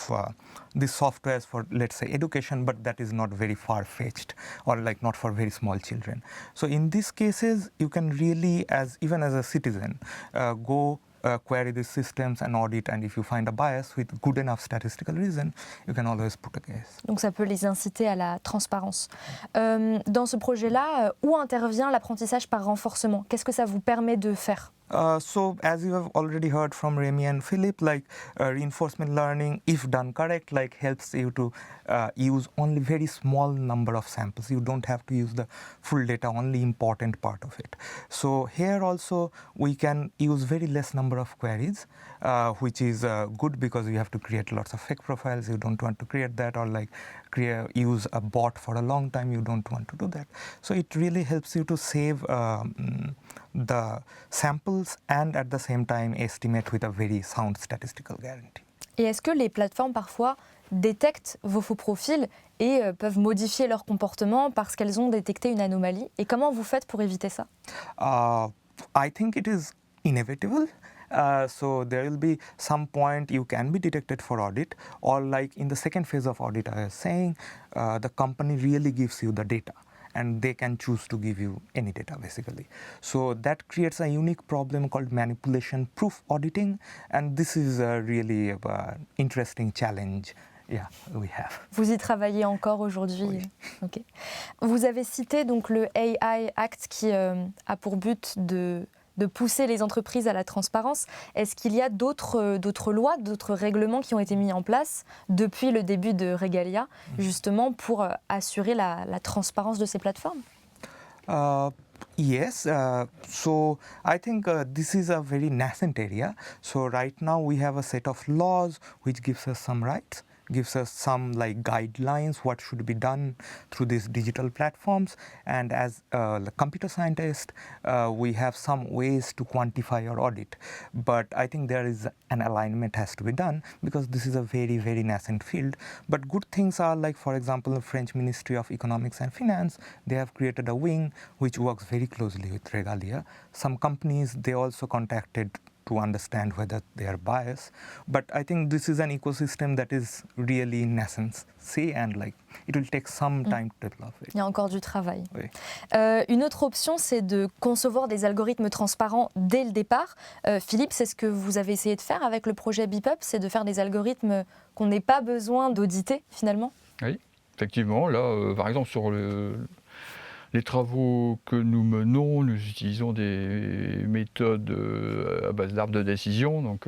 these softwares for, let's say, education, but that is not very far-fetched, or not for very small children. So in these cases, you can really, even as a citizen, go query these systems and audit, and if you find a bias with good enough statistical reason, you can always put a case. Donc ça peut les inciter à la transparence. Dans ce projet-là, où intervient l'apprentissage par renforcement? Qu'est-ce que ça vous permet de faire? So as you have already heard from Remy and Philip, like reinforcement learning, if done correct, like helps you to use only very small number of samples. You don't have to use the full data, only important part of it. So here also we can use very less number of queries, which is good because you have to create lots of fake profiles. You don't want to create that, or like use a bot for a long time. You don't want to do that. So it really helps you to save the samples and at the same time estimate with a very sound statistical guarantee. Et est-ce que les plateformes parfois détectent vos faux profils et peuvent modifier leur comportement parce qu'elles ont détecté une anomalie? Et comment vous faites pour éviter ça? I think it is inevitable. So there will be some point you can be detected for audit, or like in the second phase of audit I was saying, the company really gives you the data and they can choose to give you any data basically. So that creates a unique problem called manipulation proof auditing, and this is a really interesting challenge. Yeah, we have. Vous y travaillez encore aujourd'hui? Oui. Okay. Vous avez cité donc le AI Act qui a pour but de pousser les entreprises à la transparence. Est-ce qu'il y a d'autres lois, d'autres règlements qui ont été mis en place depuis le début de Regalia, justement pour assurer la transparence de ces plateformes? Yes, so I think this is a very nascent area. So right now we have a set of laws which gives us some rights, gives us some like guidelines what should be done through these digital platforms, and as a computer scientist we have some ways to quantify or audit, but I think there is an alignment has to be done because this is a very, very nascent field. But good things are like, for example, the French Ministry of Economics and Finance, they have created a wing which works very closely with Regalia. Some companies, they also contacted to understand whether they are biased. But I think this is an ecosystem that is really in nascency, and like it will take some time to develop it. Il y a encore du travail. Oui. Une autre option, c'est de concevoir des algorithmes transparents dès le départ. Philippe, c'est ce que vous avez essayé de faire avec le projet BeepUp, c'est de faire des algorithmes qu'on n'ait pas besoin d'auditer finalement? Oui, effectivement. Là, par exemple, sur les travaux que nous menons, nous utilisons des méthodes à base d'arbres de décision. Donc,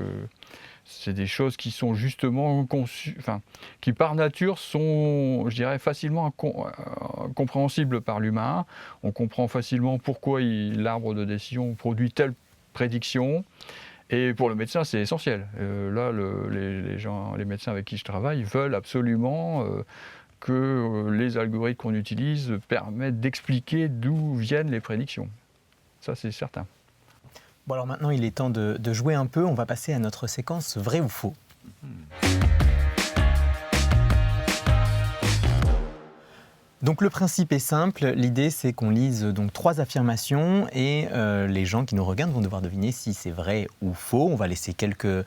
c'est des choses qui sont justement conçues, qui par nature sont, je dirais, facilement compréhensibles par l'humain. On comprend facilement pourquoi l'arbre de décision produit telle prédiction. Et pour le médecin, c'est essentiel. Là, les médecins avec qui je travaille veulent absolument que les algorithmes qu'on utilise permettent d'expliquer d'où viennent les prédictions. Ça, c'est certain. Bon, alors maintenant, il est temps de jouer un peu. On va passer à notre séquence vrai ou faux. Donc le principe est simple, l'idée c'est qu'on lise donc 3 affirmations et les gens qui nous regardent vont devoir deviner si c'est vrai ou faux. On va laisser quelques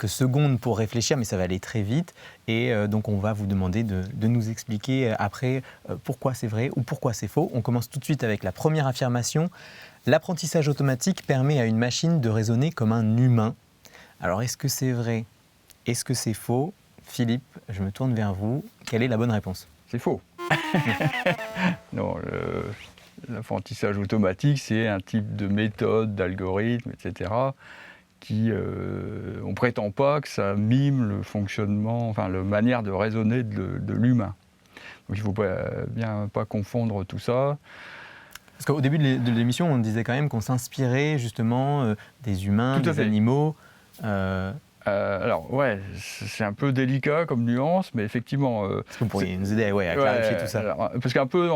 secondes pour réfléchir, mais ça va aller très vite. Et donc on va vous demander de nous expliquer après pourquoi c'est vrai ou pourquoi c'est faux. On commence tout de suite avec la première affirmation. L'apprentissage automatique permet à une machine de raisonner comme un humain. Alors est-ce que c'est vrai? Est-ce que c'est faux? Philippe, je me tourne vers vous. Quelle est la bonne réponse? C'est faux. Non, l'apprentissage automatique, c'est un type de méthode, d'algorithme, etc. qui, on ne prétend pas que ça mime le fonctionnement, la manière de raisonner de l'humain. Donc il ne faut bien pas confondre tout ça. Parce qu'au début de l'émission, on disait quand même qu'on s'inspirait justement des humains, des animaux. Alors, ouais, c'est un peu délicat comme nuance, mais effectivement... Est-ce que vous pourriez nous aider à clarifier tout ça? Alors, parce qu'un peu,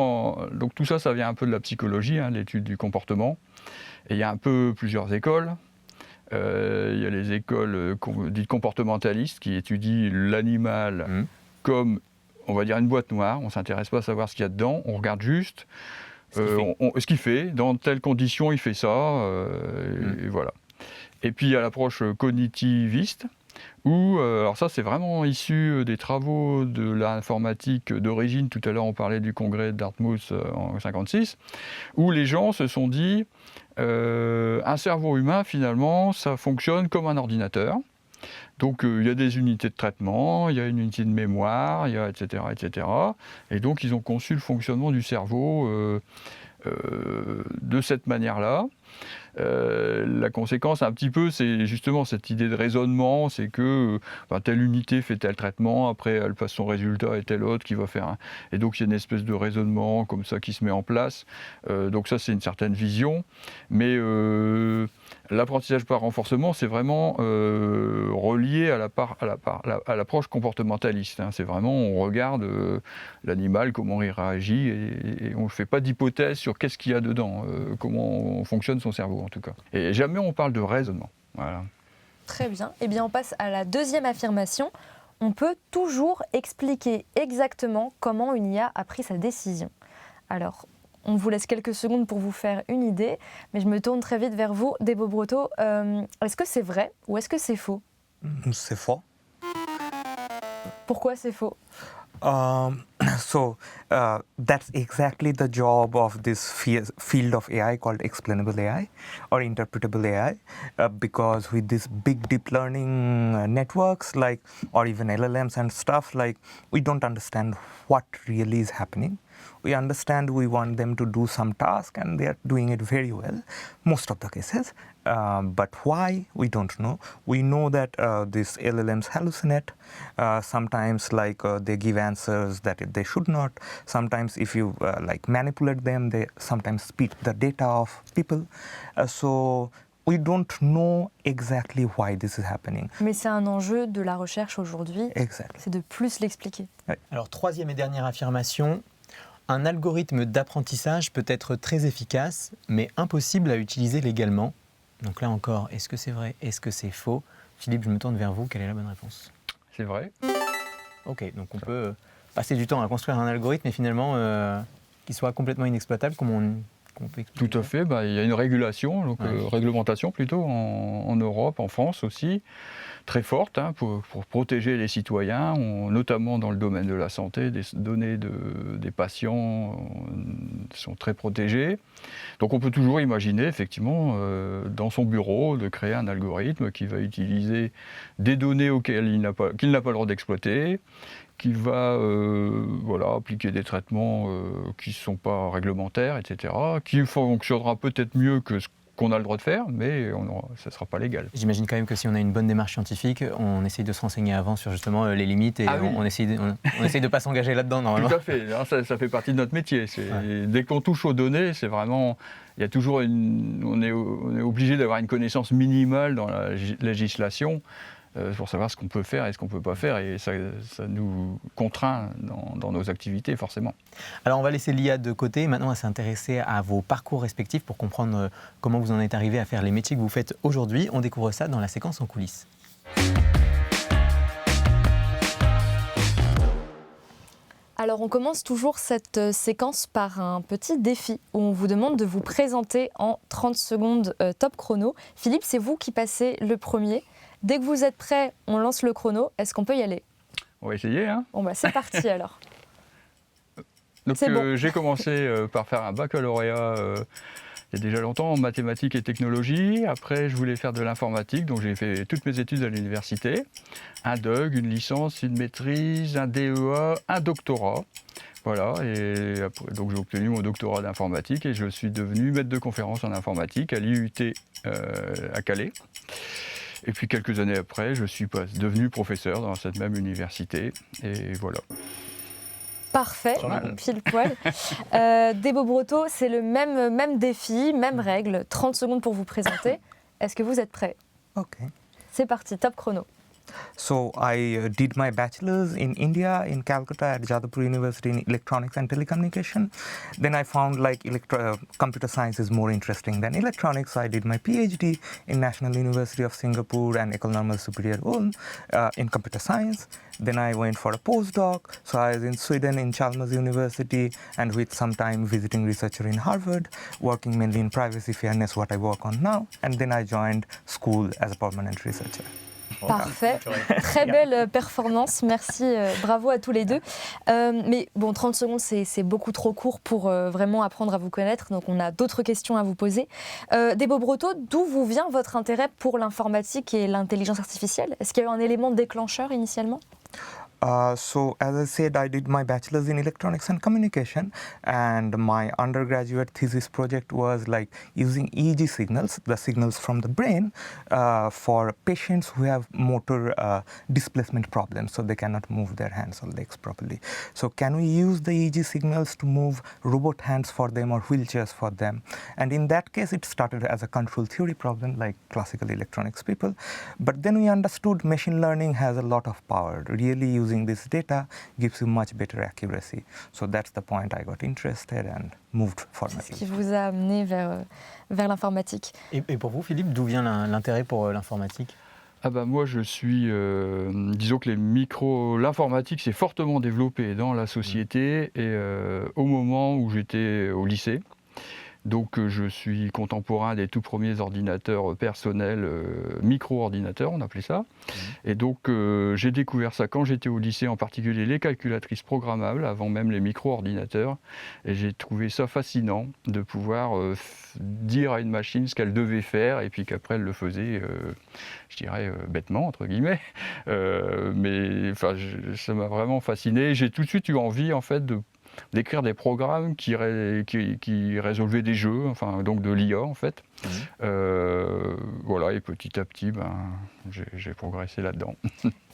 donc tout ça, ça vient un peu de la psychologie, l'étude du comportement. Et il y a un peu plusieurs écoles. Il y a les écoles dites comportementalistes qui étudient l'animal comme, on va dire, une boîte noire. On ne s'intéresse pas à savoir ce qu'il y a dedans, on regarde juste ce qu'il fait. Dans telles conditions, il fait ça, et voilà. Et puis il y a l'approche cognitiviste, alors ça c'est vraiment issu des travaux de l'informatique d'origine, tout à l'heure on parlait du congrès de Dartmouth en 1956, où les gens se sont dit un cerveau humain finalement ça fonctionne comme un ordinateur. Donc il y a des unités de traitement, il y a une unité de mémoire, il y a etc., etc. Et donc ils ont conçu le fonctionnement du cerveau de cette manière-là. La conséquence un petit peu, c'est justement cette idée de raisonnement, c'est que telle unité fait tel traitement, après elle passe son résultat et telle autre qui va faire un... Et donc il y a une espèce de raisonnement comme ça qui se met en place. Donc ça c'est une certaine vision, mais l'apprentissage par renforcement c'est vraiment relié à l'approche comportementaliste. Hein. C'est vraiment, on regarde l'animal, comment il réagit, et on ne fait pas d'hypothèse sur qu'est-ce qu'il y a dedans, comment fonctionne son cerveau en tout cas. Et jamais on parle de raisonnement. Voilà. Très bien. Eh bien, on passe à la deuxième affirmation. On peut toujours expliquer exactement comment une IA a pris sa décision. Alors, on vous laisse quelques secondes pour vous faire une idée, mais je me tourne très vite vers vous, Debo Brotto. Est-ce que c'est vrai ou est-ce que c'est faux? C'est faux. Pourquoi c'est faux? So that's exactly the job of this field of AI called explainable AI or interpretable AI, because with these big deep learning networks like or even LLMs and stuff, like we don't understand what really is happening. We understand we want them to do some task and they are doing it very well, most of the cases. But why, we don't know. We know that these LLMs hallucinate. Sometimes they give answers that they should not. Sometimes if you manipulate them, they sometimes spit the data of people. So we don't know exactly why this is happening. Mais c'est un enjeu de la recherche aujourd'hui. Exactly. C'est de plus l'expliquer. Alors, troisième et dernière affirmation. Un algorithme d'apprentissage peut être très efficace, mais impossible à utiliser légalement. Donc là encore, est-ce que c'est vrai? Est-ce que c'est faux? Philippe, je me tourne vers vous. Quelle est la bonne réponse? C'est vrai. Ok, donc on peut passer du temps à construire un algorithme et finalement qu'il soit complètement inexploitable, comme on peut expliquer. Tout à fait. Il y a une régulation, donc réglementation plutôt en Europe, en France aussi, très forte pour protéger les citoyens, notamment dans le domaine de la santé. Des données des patients sont très protégées. Donc on peut toujours imaginer effectivement dans son bureau de créer un algorithme qui va utiliser des données auxquelles qu'il n'a pas le droit d'exploiter, qui va appliquer des traitements qui ne sont pas réglementaires, etc., qui fonctionnera peut-être mieux que ce qu'on a le droit de faire, mais ça ne sera pas légal. J'imagine quand même que si on a une bonne démarche scientifique, on essaye de se renseigner avant sur justement les limites et on essaye de ne pas s'engager là-dedans normalement. Tout à fait, ça fait partie de notre métier. Dès qu'on touche aux données, c'est vraiment... Il y a toujours on est obligé d'avoir une connaissance minimale dans la législation pour savoir ce qu'on peut faire et ce qu'on ne peut pas faire, et ça nous contraint dans nos activités forcément. Alors on va laisser l'IA de côté, maintenant on va s'intéresser à vos parcours respectifs pour comprendre comment vous en êtes arrivé à faire les métiers que vous faites aujourd'hui. On découvre ça dans la séquence en coulisses. Alors on commence toujours cette séquence par un petit défi où on vous demande de vous présenter en 30 secondes top chrono. Philippe, c'est vous qui passez le premier. Dès que vous êtes prêt, on lance le chrono. Est-ce qu'on peut y aller? On va essayer. Bon c'est parti alors. Donc j'ai commencé par faire un baccalauréat il y a déjà longtemps en mathématiques et technologies. Après, je voulais faire de l'informatique, donc j'ai fait toutes mes études à l'université. Un DUG, une licence, une maîtrise, un DEA, un doctorat. Voilà, et après, donc j'ai obtenu mon doctorat d'informatique et je suis devenu maître de conférence en informatique à l'IUT à Calais. Et puis quelques années après, je suis devenu professeur dans cette même université, et voilà. Parfait, pile poil. Debo Brotto, c'est le même défi, même règle, 30 secondes pour vous présenter. Est-ce que vous êtes prêts? Okay. C'est parti, top chrono. So I did my bachelor's in India, in Calcutta at Jadavpur University in Electronics and Telecommunication. Then I found computer science is more interesting than electronics. So I did my PhD in National University of Singapore and École Normale Supérieure Ulm in computer science. Then I went for a postdoc. So I was in Sweden in Chalmers University and with some time visiting researcher in Harvard, working mainly in privacy fairness, what I work on now. And then I joined school as a permanent researcher. Parfait. Très belle performance. Merci. Bravo à tous les deux. Mais bon, 30 secondes, c'est beaucoup trop court pour vraiment apprendre à vous connaître. Donc, on a d'autres questions à vous poser. Debo Brotto, d'où vous vient votre intérêt pour l'informatique et l'intelligence artificielle? Est-ce qu'il y a eu un élément déclencheur initialement? So as I said, I did my bachelor's in electronics and communication, and my undergraduate thesis project was like using EEG signals, the signals from the brain, for patients who have motor displacement problems, so they cannot move their hands or legs properly. So can we use the EEG signals to move robot hands for them or wheelchairs for them? And in that case, it started as a control theory problem, like classical electronics people. But then we understood machine learning has a lot of power. Really using this data gives you much better accuracy. So that's the point I got interested and moved for my Ce qui vous a amené vers l'informatique. Et pour vous, Philippe, d'où vient l'intérêt pour l'informatique? Ah bah moi je suis, disons que l'informatique s'est fortement développée dans la société et au moment où j'étais au lycée. Donc je suis contemporain des tout premiers ordinateurs personnels, micro-ordinateurs on appelait ça. Et donc j'ai découvert ça quand j'étais au lycée, en particulier les calculatrices programmables, avant même les micro-ordinateurs. Et j'ai trouvé ça fascinant de pouvoir dire à une machine ce qu'elle devait faire et puis qu'après elle le faisait, je dirais bêtement entre guillemets. Mais enfin, ça m'a vraiment fasciné. J'ai tout de suite eu envie en fait d'écrire des programmes qui résolvaient des jeux, enfin donc de l'IA en fait. Voilà, et petit à petit, j'ai progressé là-dedans.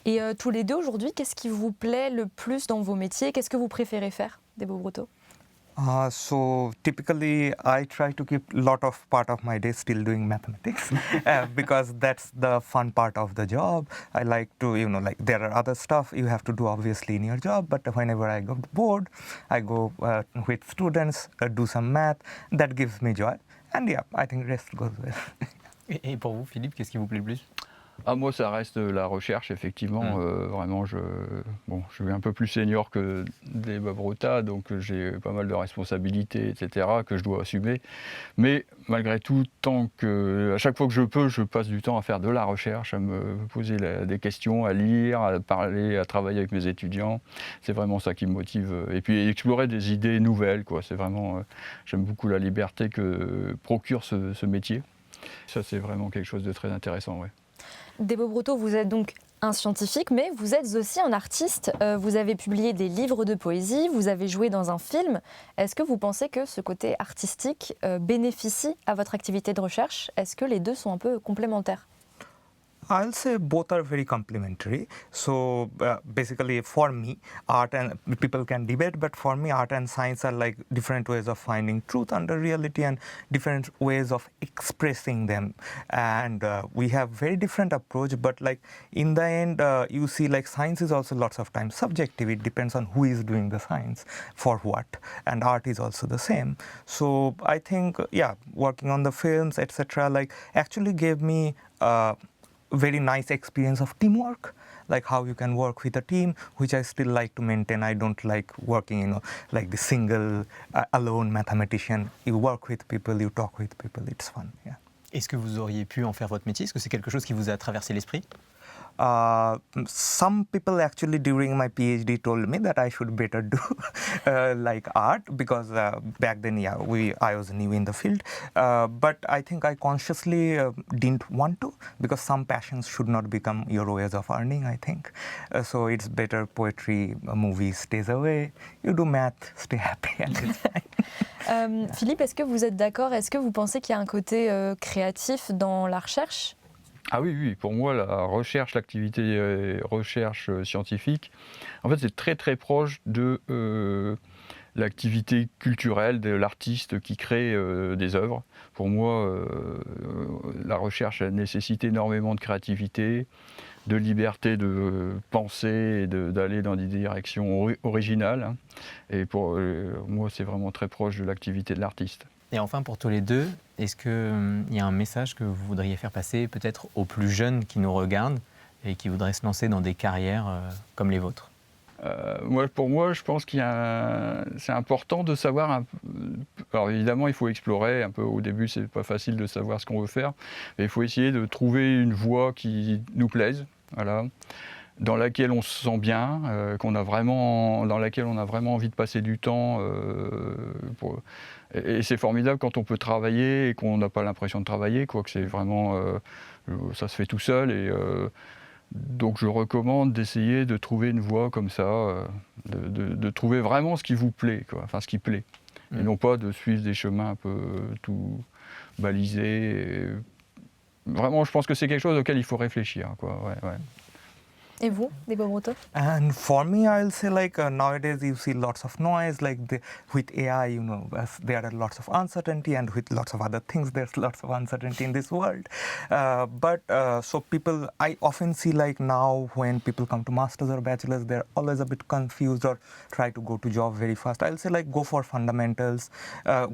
Et tous les deux aujourd'hui, qu'est-ce qui vous plaît le plus dans vos métiers? Qu'est-ce que vous préférez faire, Debo Brotto? So typically I try to keep a lot of part of my day still doing mathematics because that's the fun part of the job. I like to, like there are other stuff you have to do obviously in your job, but whenever I go bored, I go with students, do some math. That gives me joy. And yeah, I think rest goes well. Et pour vous, Philippe, qu'est-ce qui vous plaît le plus? Ah, moi, ça reste la recherche, effectivement. Vraiment, je suis un peu plus senior que des Babrota, donc j'ai pas mal de responsabilités, etc., que je dois assumer. Mais malgré tout, à chaque fois que je peux, je passe du temps à faire de la recherche, à me poser des questions, à lire, à parler, à travailler avec mes étudiants. C'est vraiment ça qui me motive. Et puis explorer des idées nouvelles, quoi. C'est vraiment, j'aime beaucoup la liberté que procure ce métier. Ça, c'est vraiment quelque chose de très intéressant, ouais. Debo Brotto, vous êtes donc un scientifique, mais vous êtes aussi un artiste. Vous avez publié des livres de poésie, vous avez joué dans un film. Est-ce que vous pensez que ce côté artistique bénéficie à votre activité de recherche? Est-ce que les deux sont un peu complémentaires? I'll say both are very complementary. So basically for me, art and people can debate, but for me, art and science are like different ways of finding truth under reality and different ways of expressing them. And we have very different approach, but like in the end, you see like science is also lots of times subjective. It depends on who is doing the science for what. And art is also the same. So I think, working on the films, etc., like actually gave me very nice experience of teamwork, like how you can work with a team, which I still like to maintain. I don't like working, like the single, alone mathematician. You work with people, you talk with people, it's fun, yeah. Est-ce que vous auriez pu en faire votre métier? Est-ce que c'est quelque chose qui vous a traversé l'esprit? Some people actually during my PhD told me that I should better do like art because back then, I was new in the field. But I think I consciously didn't want to because some passions should not become your ways of earning, I think. So it's better poetry, movies stays away. You do math, stay happy and it's fine. Philippe, est-ce que vous êtes d'accord? Est-ce que vous pensez qu'il y a un côté créatif dans la recherche? Ah oui, pour moi, la recherche, l'activité recherche scientifique, en fait, c'est très très proche de l'activité culturelle de l'artiste qui crée des œuvres. Pour moi, la recherche nécessite énormément de créativité, de liberté de penser et d'aller dans des directions originales. Hein. Et pour moi, c'est vraiment très proche de l'activité de l'artiste. Et enfin, pour tous les deux, est-ce qu'il y a un message que vous voudriez faire passer peut-être aux plus jeunes qui nous regardent et qui voudraient se lancer dans des carrières comme les vôtres? Pour moi, je pense c'est important de savoir. Alors évidemment, il faut explorer un peu. Au début, c'est pas facile de savoir ce qu'on veut faire, mais il faut essayer de trouver une voie qui nous plaise, voilà, dans laquelle on se sent bien, dans laquelle on a vraiment envie de passer du temps. Et c'est formidable quand on peut travailler et qu'on n'a pas l'impression de travailler, quoi, que c'est vraiment, ça se fait tout seul. Donc je recommande d'essayer de trouver une voie comme ça, de trouver vraiment ce qui vous plaît, quoi, enfin ce qui plaît. Et non pas de suivre des chemins un peu tout balisés. Vraiment, je pense que c'est quelque chose auquel il faut réfléchir, quoi. Ouais. Et vous, Debo Broto? And for me, I'll say nowadays you see lots of noise. With AI, there are lots of uncertainty, and with lots of other things, there's lots of uncertainty in this world. So I often see now when people come to masters or bachelors, they're always a bit confused or try to go to job very fast. I'll say go for fundamentals,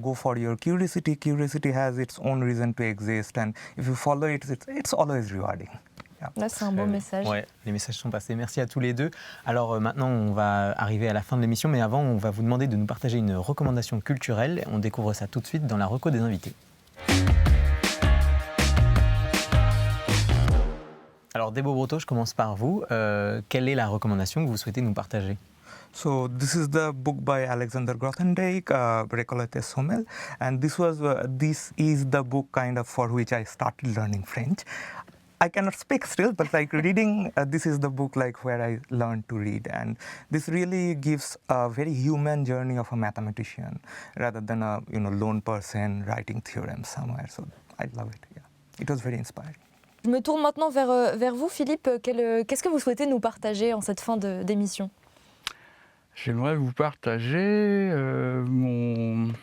go for your curiosity. Curiosity has its own reason to exist, and if you follow it, it's always rewarding. Là, c'est un beau message. Ouais, les messages sont passés. Merci à tous les deux. Alors maintenant, on va arriver à la fin de l'émission, mais avant, on va vous demander de nous partager une recommandation culturelle. On découvre ça tout de suite dans la reco des invités. Alors, Debo Broto, je commence par vous. Quelle est la recommandation que vous souhaitez nous partager? So this is the book by Alexander Grothendieck, Récolter Sommel, and this is the book for which I started learning French. I cannot speak still, but reading, this is the book where I learned to read, and this really gives a very human journey of a mathematician rather than a lone person writing theorems somewhere. So I love it. Yeah, it was very inspiring. Je me tourne maintenant vers vous, Philippe. Qu'est-ce que vous souhaitez nous partager en cette fin d'émission? J'aimerais vous partager mon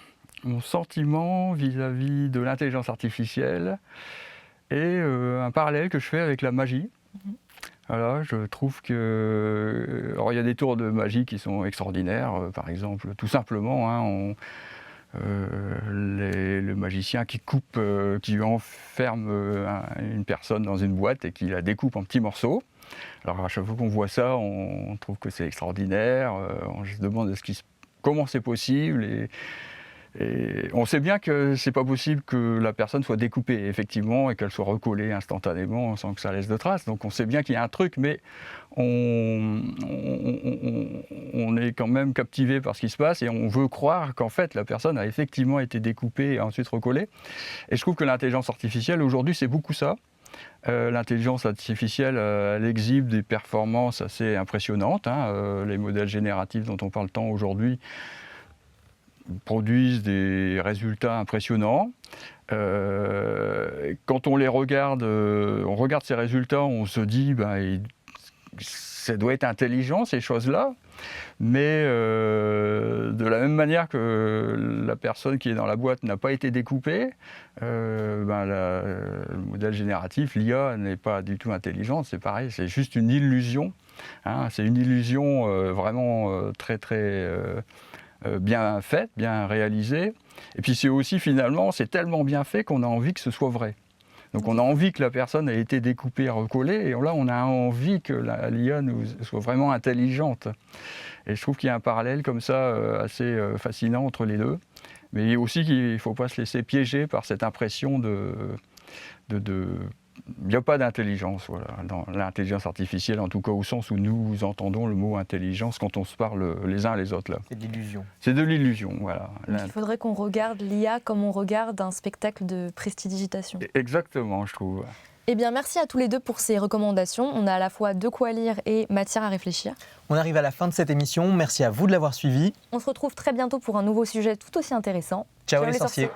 sentiment vis-à-vis de l'intelligence artificielle et un parallèle que je fais avec la magie. Voilà, je trouve que... Alors, il y a des tours de magie qui sont extraordinaires. Par exemple, tout simplement, le magicien qui enferme une personne dans une boîte et qui la découpe en petits morceaux. Alors, à chaque fois qu'on voit ça, on trouve que c'est extraordinaire. On se demande comment c'est possible. Et on sait bien que c'est pas possible que la personne soit découpée, effectivement, et qu'elle soit recollée instantanément sans que ça laisse de traces. Donc on sait bien qu'il y a un truc, mais on est quand même captivé par ce qui se passe et on veut croire qu'en fait la personne a effectivement été découpée et ensuite recollée. Et je trouve que l'intelligence artificielle, aujourd'hui, c'est beaucoup ça. L'intelligence artificielle, elle exhibe des performances assez impressionnantes. Les modèles génératifs dont on parle tant aujourd'hui produisent des résultats impressionnants. Quand on les regarde, on regarde ces résultats, on se dit ça doit être intelligent ces choses-là, mais de la même manière que la personne qui est dans la boîte n'a pas été découpée, le modèle génératif, l'IA, n'est pas du tout intelligente, c'est pareil, c'est juste une illusion. C'est une illusion vraiment très très bien faite, bien réalisée. Et puis c'est aussi finalement, c'est tellement bien fait qu'on a envie que ce soit vrai. Donc on a envie que la personne ait été découpée et recollée, et là on a envie que l'IA soit vraiment intelligente. Et je trouve qu'il y a un parallèle comme ça assez fascinant entre les deux. Mais aussi qu'il ne faut pas se laisser piéger par cette impression il n'y a pas d'intelligence dans l'intelligence artificielle, en tout cas au sens où nous entendons le mot intelligence quand on se parle les uns les autres. Là. C'est de l'illusion. C'est de l'illusion, voilà. Donc il faudrait qu'on regarde l'IA comme on regarde un spectacle de prestidigitation. Exactement, je trouve. Eh bien, merci à tous les deux pour ces recommandations. On a à la fois de quoi lire et matière à réfléchir. On arrive à la fin de cette émission. Merci à vous de l'avoir suivi. On se retrouve très bientôt pour un nouveau sujet tout aussi intéressant. Ciao les sorciers.